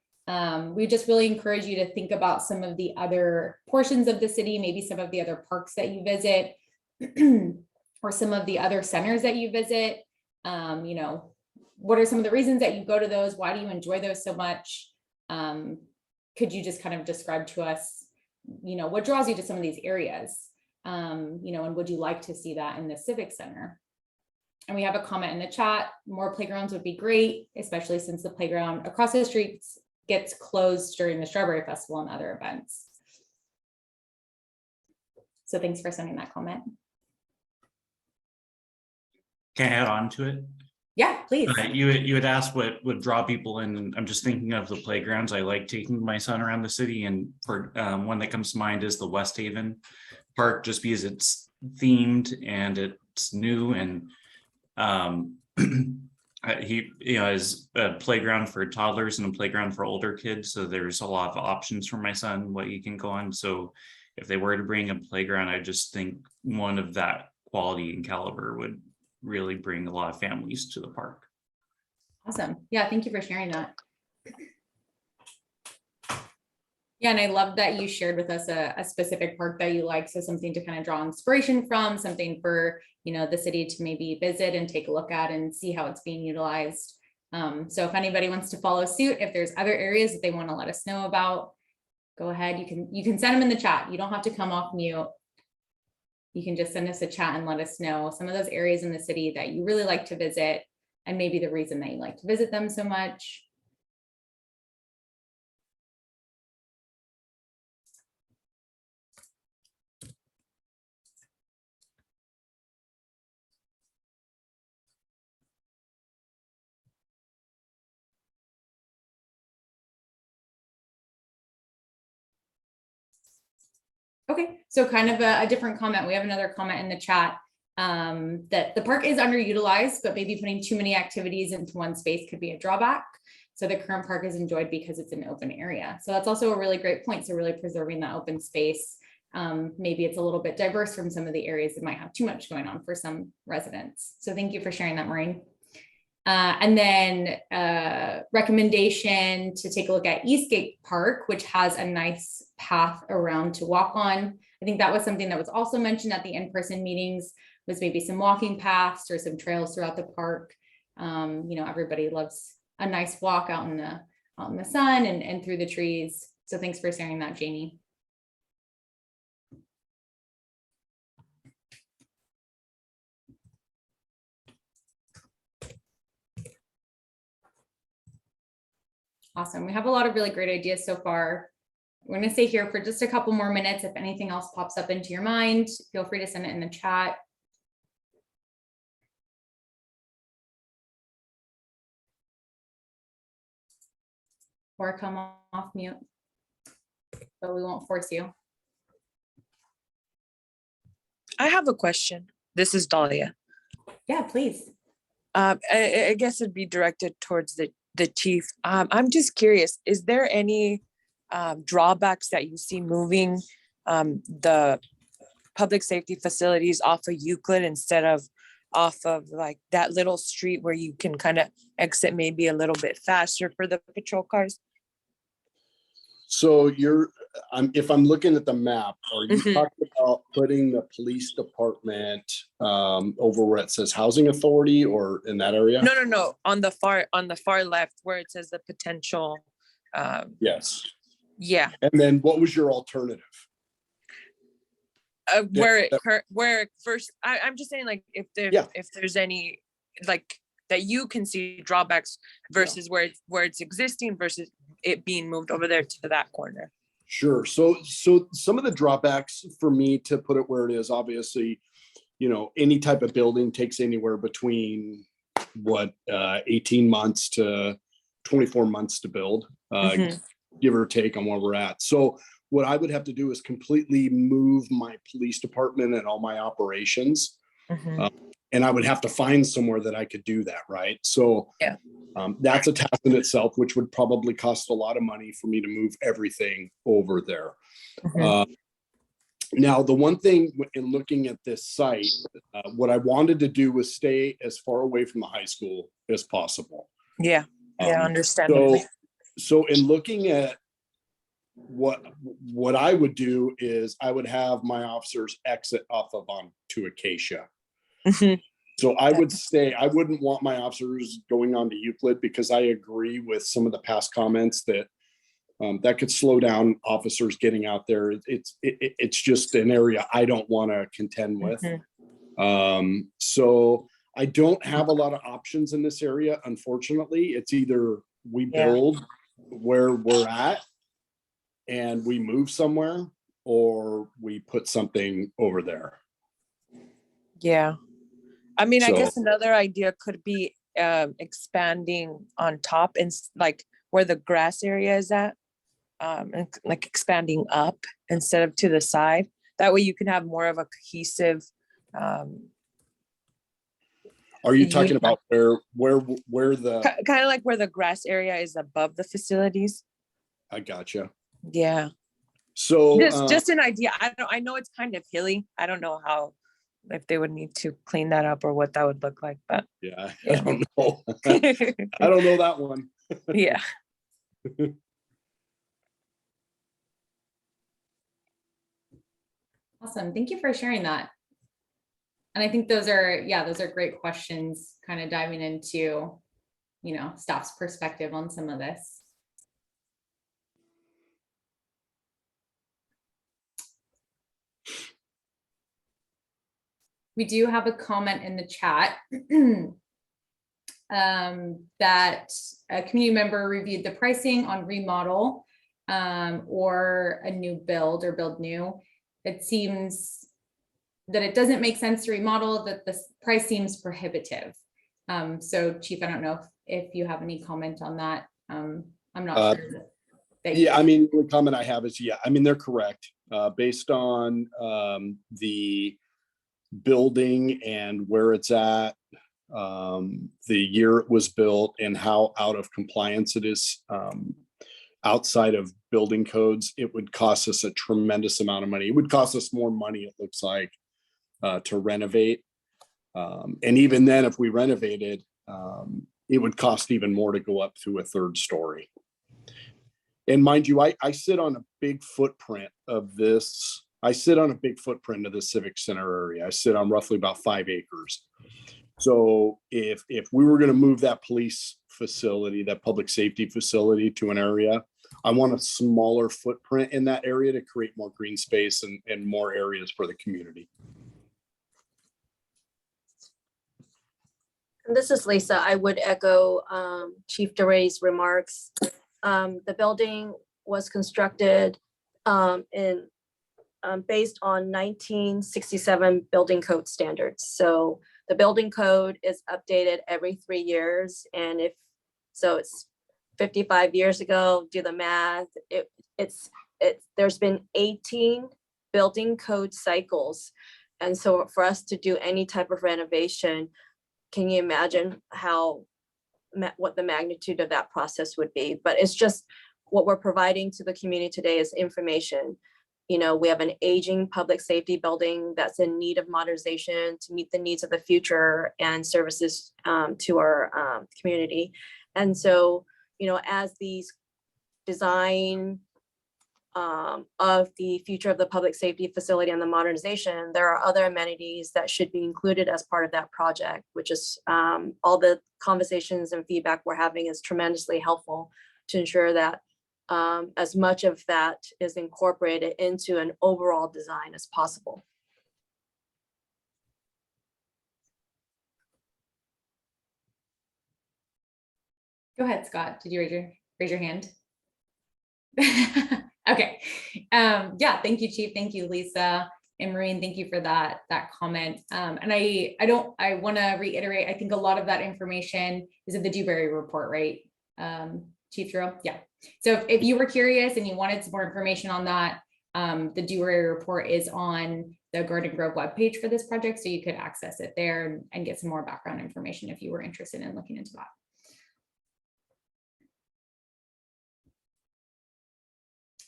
we just really encourage you to think about some of the other portions of the city, maybe some of the other parks that you visit, or some of the other centers that you visit. what are some of the reasons that you go to those? Why do you enjoy those so much? Could you just kind of describe to us, what draws you to some of these areas? And would you like to see that in the Civic Center? And we have a comment in the chat, more playgrounds would be great, especially since the playground across the streets gets closed during the Strawberry Festival and other events. So thanks for sending that comment. Can I add on to it? Yeah, please. You had asked what would draw people in, and I'm just thinking of the playgrounds. I like taking my son around the city, and for one that comes to mind is the West Haven Park, just because it's themed and it's new, and he is a playground for toddlers and a playground for older kids, so there's a lot of options for my son what he can go on. So if they were to bring a playground, I just think one of that quality and caliber would really bring a lot of families to the park. Awesome. Yeah, thank you for sharing that. Yeah, and I love that you shared with us a specific park that you like. So something to kind of draw inspiration from, something for, the city to maybe visit and take a look at and see how it's being utilized. So if anybody wants to follow suit, if there's other areas that they want to let us know about, go ahead. You can send them in the chat. You don't have to come off mute. You can just send us a chat and let us know some of those areas in the city that you really like to visit, and maybe the reason that you like to visit them so much. Okay, so kind of a different comment. We have another comment in the chat that the park is underutilized, but maybe putting too many activities into one space could be a drawback. So the current park is enjoyed because it's an open area. So that's also a really great point. So really preserving that open space. Maybe it's a little bit diverse from some of the areas that might have too much going on for some residents. So thank you for sharing that, Maureen. And then recommendation to take a look at Eastgate Park, which has a nice path around to walk on. I think that was something that was also mentioned at the in-person meetings, was maybe some walking paths or some trails throughout the park. Everybody loves a nice walk out in the sun and through the trees. So thanks for sharing that, Janie. Awesome. We have a lot of really great ideas so far. We're going to stay here for just a couple more minutes. If anything else pops up into your mind, feel free to send it in the chat. Or come off mute, but we won't force you. I have a question. This is Dahlia. Yeah, please. I guess it'd be directed towards the chief. I'm just curious, is there any drawbacks that you see moving the public safety facilities off of Euclid instead of off of like that little street where you can kind of exit maybe a little bit faster for the patrol cars? So if I'm looking at the map, are you talking about putting the police department over where it says housing authority or in that area? No. On the far left where it says the potential. Yes. Yeah. And then what was your alternative? Where first, I'm just saying, like, if there's any like that you can see drawbacks versus where it's existing versus it being moved over there to that corner. Sure. So some of the drawbacks for me to put it where it is, obviously, any type of building takes anywhere between 18 months to 24 months to build, give or take on where we're at. So what I would have to do is completely move my police department and all my operations. And I would have to find somewhere that I could do that, right? So that's a task in itself, which would probably cost a lot of money for me to move everything over there. Now, the one thing in looking at this site, what I wanted to do was stay as far away from the high school as possible. Yeah, understandably. So in looking at what I would do is I would have my officers exit off of onto Acacia. So I would say, I wouldn't want my officers going on to Euclid, because I agree with some of the past comments that that could slow down officers getting out there. It's just an area I don't want to contend with. So I don't have a lot of options in this area, unfortunately. It's either we build where we're at and we move somewhere, or we put something over there. Yeah. I mean, I So- guess another idea could be expanding on top and like where the grass area is at, and like expanding up instead of to the side. That way you can have more of a cohesive. Are you talking about where the? Kind of like where the grass area is above the facilities. I gotcha. Yeah. So Just an idea. I know it's kind of hilly. I don't know how, if they would need to clean that up or what that would look like, but yeah, I don't know. I don't know that one. yeah. Awesome. Thank you for sharing that. And I think those are great questions, kind of diving into, staff's perspective on some of this. We do have a comment in the chat that a community member reviewed the pricing on remodel or a new build or build new. It seems that it doesn't make sense to remodel, that the price seems prohibitive. So Chief, I don't know if you have any comment on that. I'm not sure. Yeah, I mean, the comment I have is, I mean, they're correct. Based on the building and where it's at, the year it was built, and how out of compliance it is outside of building codes, it would cost us a tremendous amount of money. It would cost us more money, it looks like, to renovate. And even then, if we renovated, it would cost even more to go up to a third story. And mind you, I sit on a big footprint of this. I sit on a big footprint of the Civic Center area. I sit on roughly about 5 acres. So if we were going to move that police facility, that public safety facility to an area, I want a smaller footprint in that area to create more green space and more areas for the community. This is Lisa. I would echo Chief DeRay's remarks. The building was constructed based on 1967 building code standards. So the building code is updated every 3 years. And it's 55 years ago, do the math, there's been 18 building code cycles. And so for us to do any type of renovation, can you imagine what the magnitude of that process would be? But it's just what we're providing to the community today is information. We have an aging public safety building that's in need of modernization to meet the needs of the future and services to our community. And so, as these design of the future of the public safety facility and the modernization, there are other amenities that should be included as part of that project, which is all the conversations and feedback we're having is tremendously helpful to ensure that as much of that is incorporated into an overall design as possible. Go ahead, Scott. Did you raise your hand? Okay. Yeah, thank you, Chief. Thank you, Lisa and Maureen. Thank you for that comment. And I want to reiterate, I think a lot of that information is in the Dewberry report, right? Chief Jerome? Yeah. So if you were curious and you wanted some more information on that, the Dewberry report is on the Garden Grove webpage for this project. So you could access it there and get some more background information if you were interested in looking into that.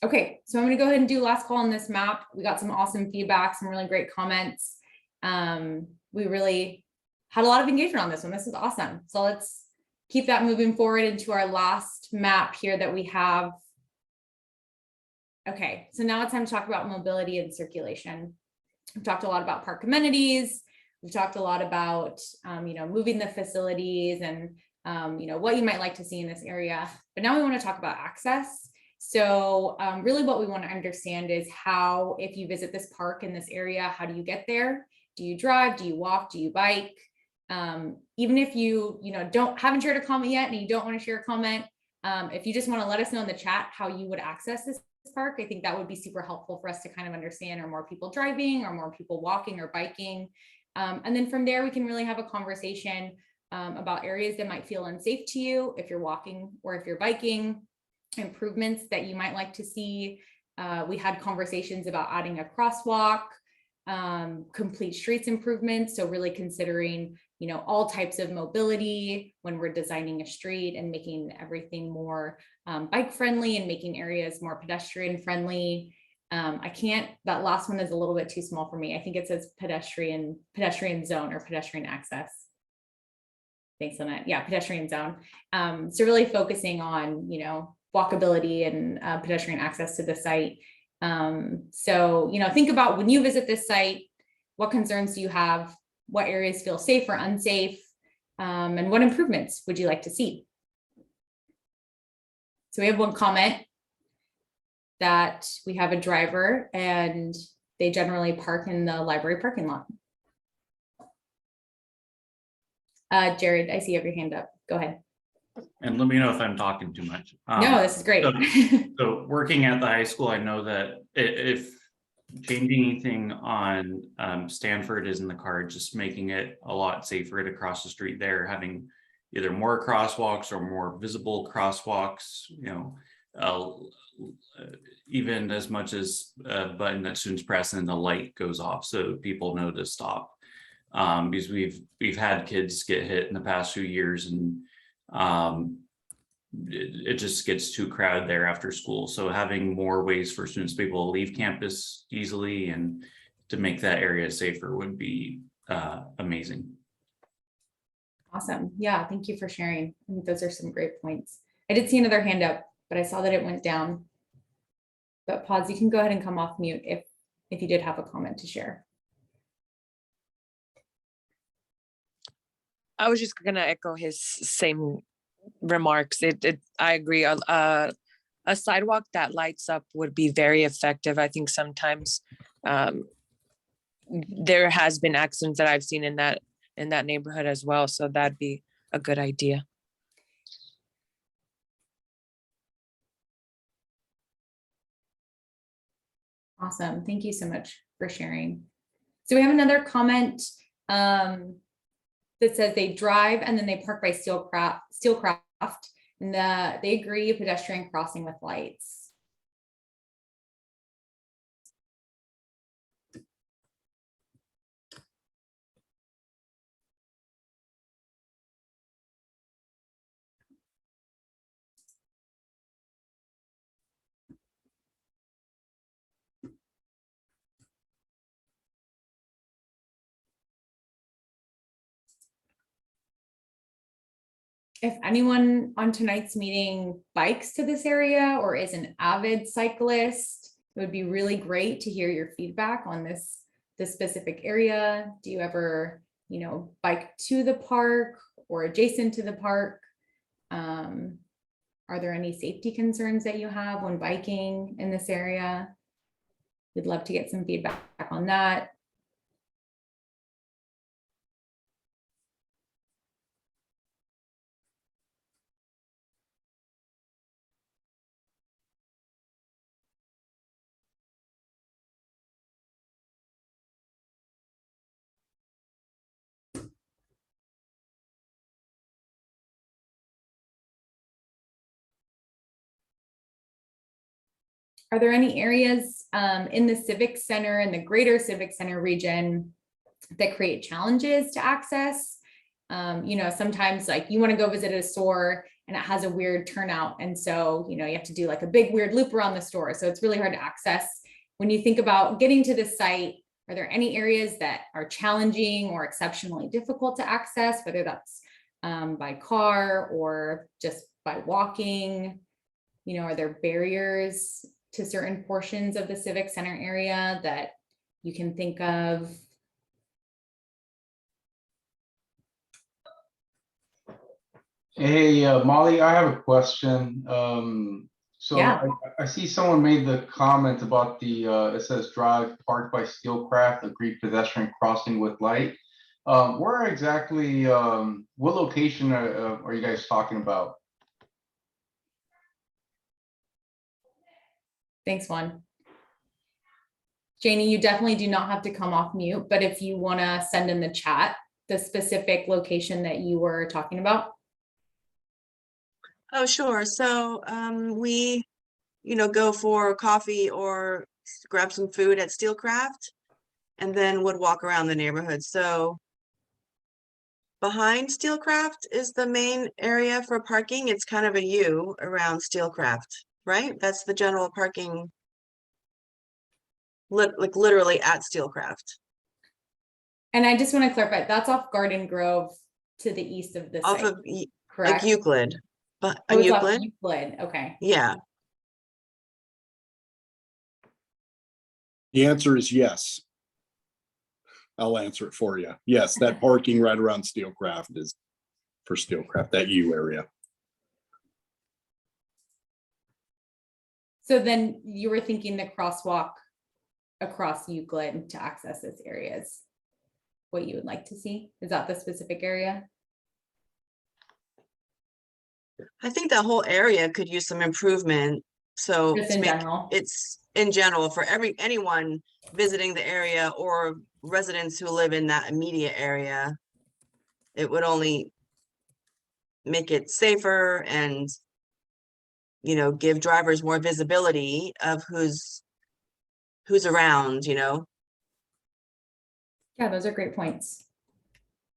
Okay, so I'm going to go ahead and do last call on this map. We got some awesome feedback, some really great comments. We really had a lot of engagement on this one. This is awesome. So let's keep that moving forward into our last map here that we have. Okay, so now it's time to talk about mobility and circulation. We've talked a lot about park amenities. We've talked a lot about, moving the facilities and, what you might like to see in this area. But now we want to talk about access. So really what we want to understand is how, if you visit this park in this area, how do you get there? Do you drive? Do you walk? Do you bike? Even if you, haven't shared a comment yet and you don't want to share a comment, if you just want to let us know in the chat how you would access this park, I think that would be super helpful for us to kind of understand, are more people driving or more people walking or biking? And then from there, we can really have a conversation about areas that might feel unsafe to you if you're walking or if you're biking, improvements that you might like to see. We had conversations about adding a crosswalk, complete streets improvements. So really considering, all types of mobility when we're designing a street and making everything more bike friendly and making areas more pedestrian friendly. That last one is a little bit too small for me. I think it says pedestrian zone or pedestrian access. Thanks, Lynette. Yeah, pedestrian zone. So really focusing on, walkability and pedestrian access to the site. So, think about when you visit this site, what concerns do you have? What areas feel safe or unsafe? And what improvements would you like to see? So we have one comment that we have a driver and they generally park in the library parking lot. Jared, I see you have your hand up. Go ahead. And let me know if I'm talking too much. No, this is great. So working at the high school, I know that if changing anything on Stanford is in the card, just making it a lot safer to cross the street there, having either more crosswalks or more visible crosswalks, even as much as a button that students press and the light goes off so people know to stop. Because we've had kids get hit in the past few years, and it just gets too crowded there after school. So having more ways for students to be able to leave campus easily and to make that area safer would be amazing. Awesome. Yeah, thank you for sharing. I think those are some great points. I did see another hand up, but I saw that it went down. But pause, you can go ahead and come off mute if you did have a comment to share. I was just gonna echo his same remarks. I agree. A sidewalk that lights up would be very effective. I think sometimes there has been accidents that I've seen in that neighborhood as well. So that'd be a good idea. Awesome. Thank you so much for sharing. So we have another comment that says they drive and then they park by Steelcraft, and they agree pedestrian crossing with lights. If anyone on tonight's meeting bikes to this area or is an avid cyclist, it would be really great to hear your feedback on this specific area. Do you ever, bike to the park or adjacent to the park? Are there any safety concerns that you have when biking in this area? We'd love to get some feedback on that. Are there any areas in the Civic Center and the greater Civic Center region that create challenges to access? Sometimes like you want to go visit a store and it has a weird turnout. And so, you have to do like a big weird loop around the store. So it's really hard to access. When you think about getting to the site, are there any areas that are challenging or exceptionally difficult to access, whether that's by car or just by walking? Are there barriers to certain portions of the Civic Center area that you can think of? Hey, Molly, I have a question. So Yeah. I see someone made the comment about the, it says drive parked by Steelcraft, agreed pedestrian crossing with light. Where exactly, what location are you guys talking about? Thanks, Juan. Janie, you definitely do not have to come off mute, but if you want to send in the chat the specific location that you were talking about. Oh, sure. So we, go for coffee or grab some food at Steelcraft and then would walk around the neighborhood. So behind Steelcraft is the main area for parking. It's kind of a U around Steelcraft, right? That's the general parking, like literally at Steelcraft. And I just want to clarify, that's off Garden Grove to the east of the Off site, of correct? like Euclid. But Oh, it's off Euclid? Euclid, okay. Yeah. The answer is yes. I'll answer it for you. Yes, that parking right around Steelcraft is for Steelcraft, that U area. So then you were thinking the crosswalk across Euclid to access this area is what you would like to see? Is that the specific area? I think that whole area could use some improvement. So Just to in make general? it's in general for anyone visiting the area or residents who live in that immediate area. It would only make it safer and, give drivers more visibility of who's around, Yeah, those are great points.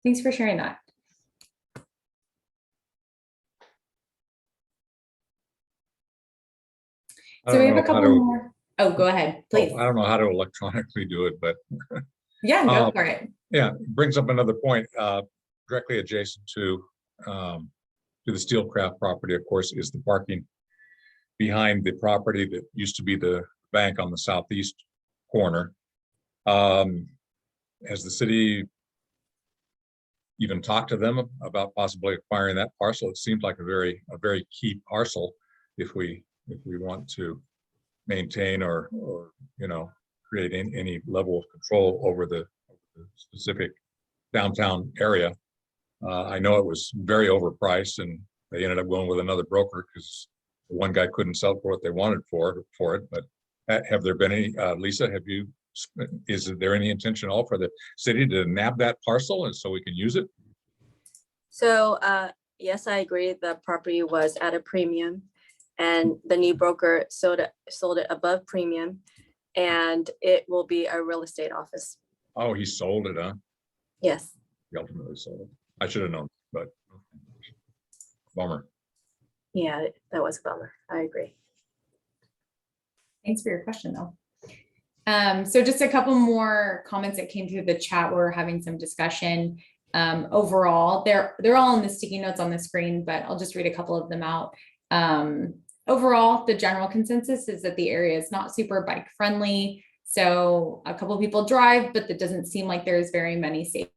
Thanks for sharing that. So we have a couple more. Oh, go ahead, please. I don't know how to electronically do it, but yeah, go for it. Yeah, brings up another point. Directly adjacent to the Steelcraft property, of course, is the parking behind the property that used to be the bank on the southeast corner. Has the city even talked to them about possibly acquiring that parcel? It seems like a very key parcel if we want to maintain or create any level of control over the specific downtown area. I know it was very overpriced, and they ended up going with another broker because the one guy couldn't sell for what they wanted for it. But have there been any, Lisa? Is there any intention at all for the city to nab that parcel and so we can use it? So yes, I agree. The property was at a premium, and the new broker sold it above premium, and it will be a real estate office. Oh, he sold it, huh? Yes. He ultimately sold it. I should have known, but bummer. Yeah, that was a bummer. I agree. Thanks for your question, though. So just a couple more comments that came through the chat. We're having some discussion. Overall, they're all in the sticky notes on the screen, but I'll just read a couple of them out. Overall, the general consensus is that the area is not super bike friendly. So a couple of people drive, but it doesn't seem like there's very many safe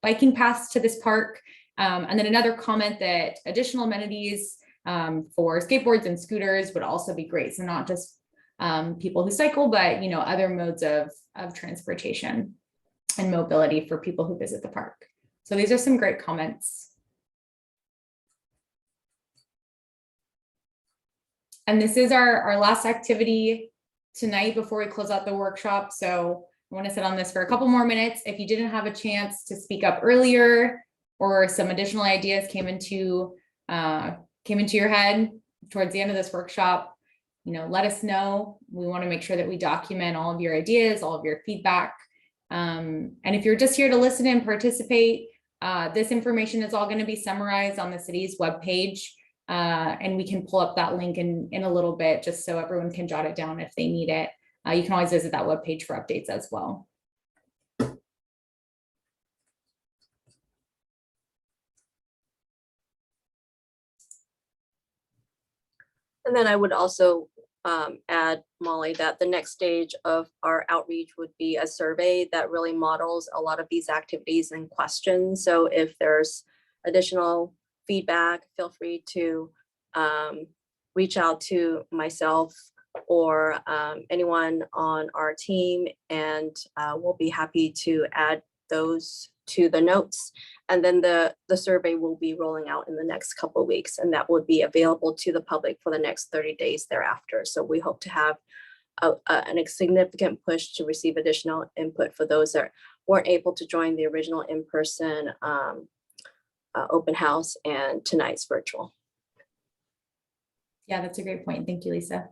biking paths to this park. And then another comment that additional amenities for skateboards and scooters would also be great. So not just people who cycle, but other modes of transportation and mobility for people who visit the park. So these are some great comments. And this is our last activity tonight before we close out the workshop. So I want to sit on this for a couple more minutes. If you didn't have a chance to speak up earlier, or some additional ideas came into your head towards the end of this workshop, let us know. We want to make sure that we document all of your ideas, all of your feedback. And if you're just here to listen and participate, this information is all going to be summarized on the city's webpage. And we can pull up that link in a little bit just so everyone can jot it down if they need it. You can always visit that webpage for updates as well. And then I would also add, Molly, that the next stage of our outreach would be a survey that really models a lot of these activities and questions. So if there's additional feedback, feel free to reach out to myself or anyone on our team, and we'll be happy to add those to the notes. And then the survey will be rolling out in the next couple of weeks, and that will be available to the public for the next 30 days thereafter. So we hope to have a significant push to receive additional input for those that weren't able to join the original in-person open house and tonight's virtual. Yeah, that's a great point. Thank you, Lisa.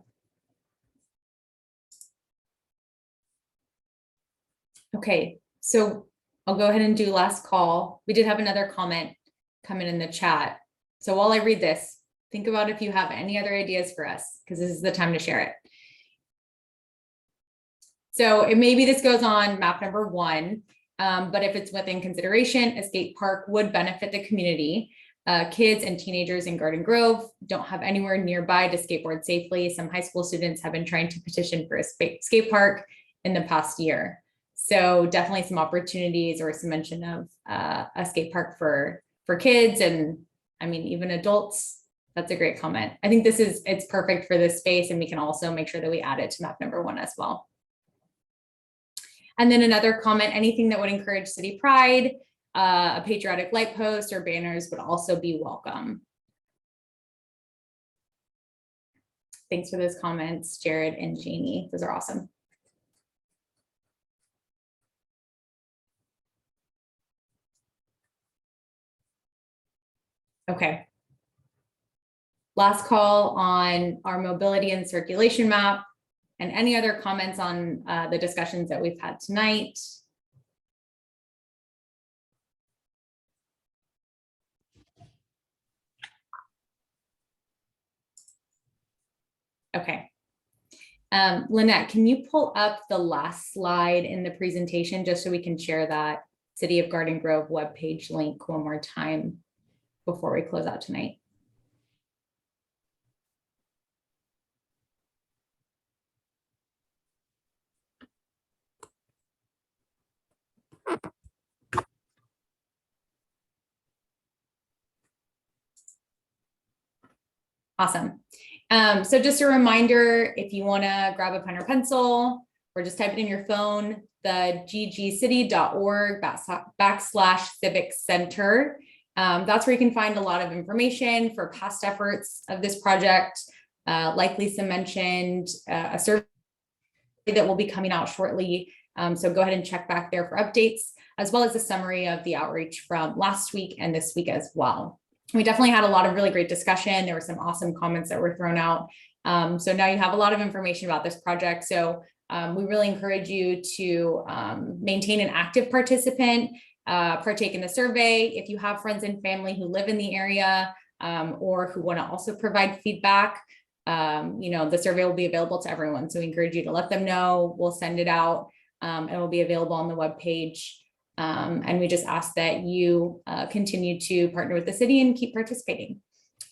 Okay, so I'll go ahead and do last call. We did have another comment come in the chat. So while I read this, think about if you have any other ideas for us, because this is the time to share it. So maybe this goes on map number 1, but if it's within consideration, a skate park would benefit the community. Kids and teenagers in Garden Grove don't have anywhere nearby to skateboard safely. Some high school students have been trying to petition for a skate park in the past year. So definitely some opportunities or some mention of a skate park for kids, and I mean, even adults. That's a great comment. I think it's perfect for this space, and we can also make sure that we add it to map number 1 as well. And then another comment, anything that would encourage city pride, a patriotic light post or banners would also be welcome. Thanks for those comments, Jared and Janie. Those are awesome. Okay. Last call on our mobility and circulation map, and any other comments on the discussions that we've had tonight. Okay. Lynette, can you pull up the last slide in the presentation just so we can share that City of Garden Grove webpage link one more time before we close out tonight? Awesome. So just a reminder, if you want to grab a pen or pencil or just type it in your phone, the ggcity.org/civic center. That's where you can find a lot of information for past efforts of this project. Like Lisa mentioned, a survey that will be coming out shortly. So go ahead and check back there for updates, as well as a summary of the outreach from last week and this week as well. We definitely had a lot of really great discussion. There were some awesome comments that were thrown out. So now you have a lot of information about this project. So we really encourage you to maintain an active participant, partake in the survey. If you have friends and family who live in the area or who want to also provide feedback, the survey will be available to everyone. So we encourage you to let them know. We'll send it out. It will be available on the webpage. And we just ask that you continue to partner with the city and keep participating.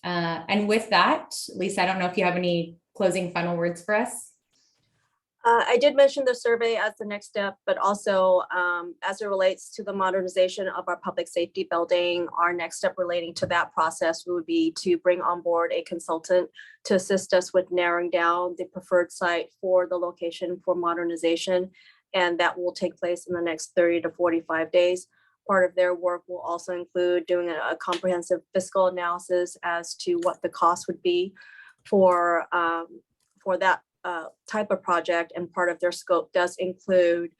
And with that, Lisa, I don't know if you have any closing final words for us. I did mention the survey as the next step, but also as it relates to the modernization of our public safety building, our next step relating to that process would be to bring on board a consultant to assist us with narrowing down the preferred site for the location for modernization. And that will take place in the next 30 to 45 days. Part of their work will also include doing a comprehensive fiscal analysis as to what the cost would be for that type of project. And part of their scope does include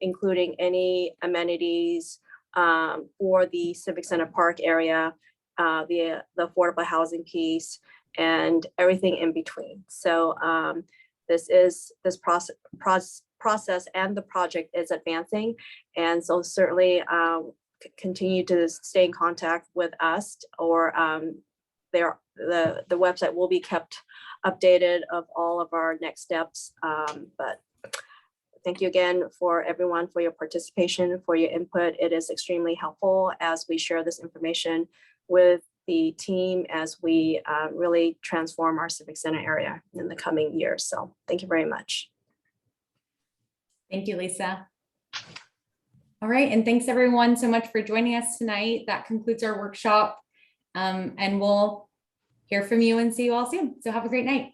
including any amenities for the Civic Center Park area, the affordable housing piece, and everything in between. So this process and the project is advancing, and so certainly continue to stay in contact with us, or the website will be kept updated of all of our next steps. But thank you again for everyone for your participation, for your input. It is extremely helpful as we share this information with the team as we really transform our Civic Center area in the coming years. So thank you very much. Thank you, Lisa. All right, and thanks everyone so much for joining us tonight. That concludes our workshop. And we'll hear from you and see you all soon. So have a great night.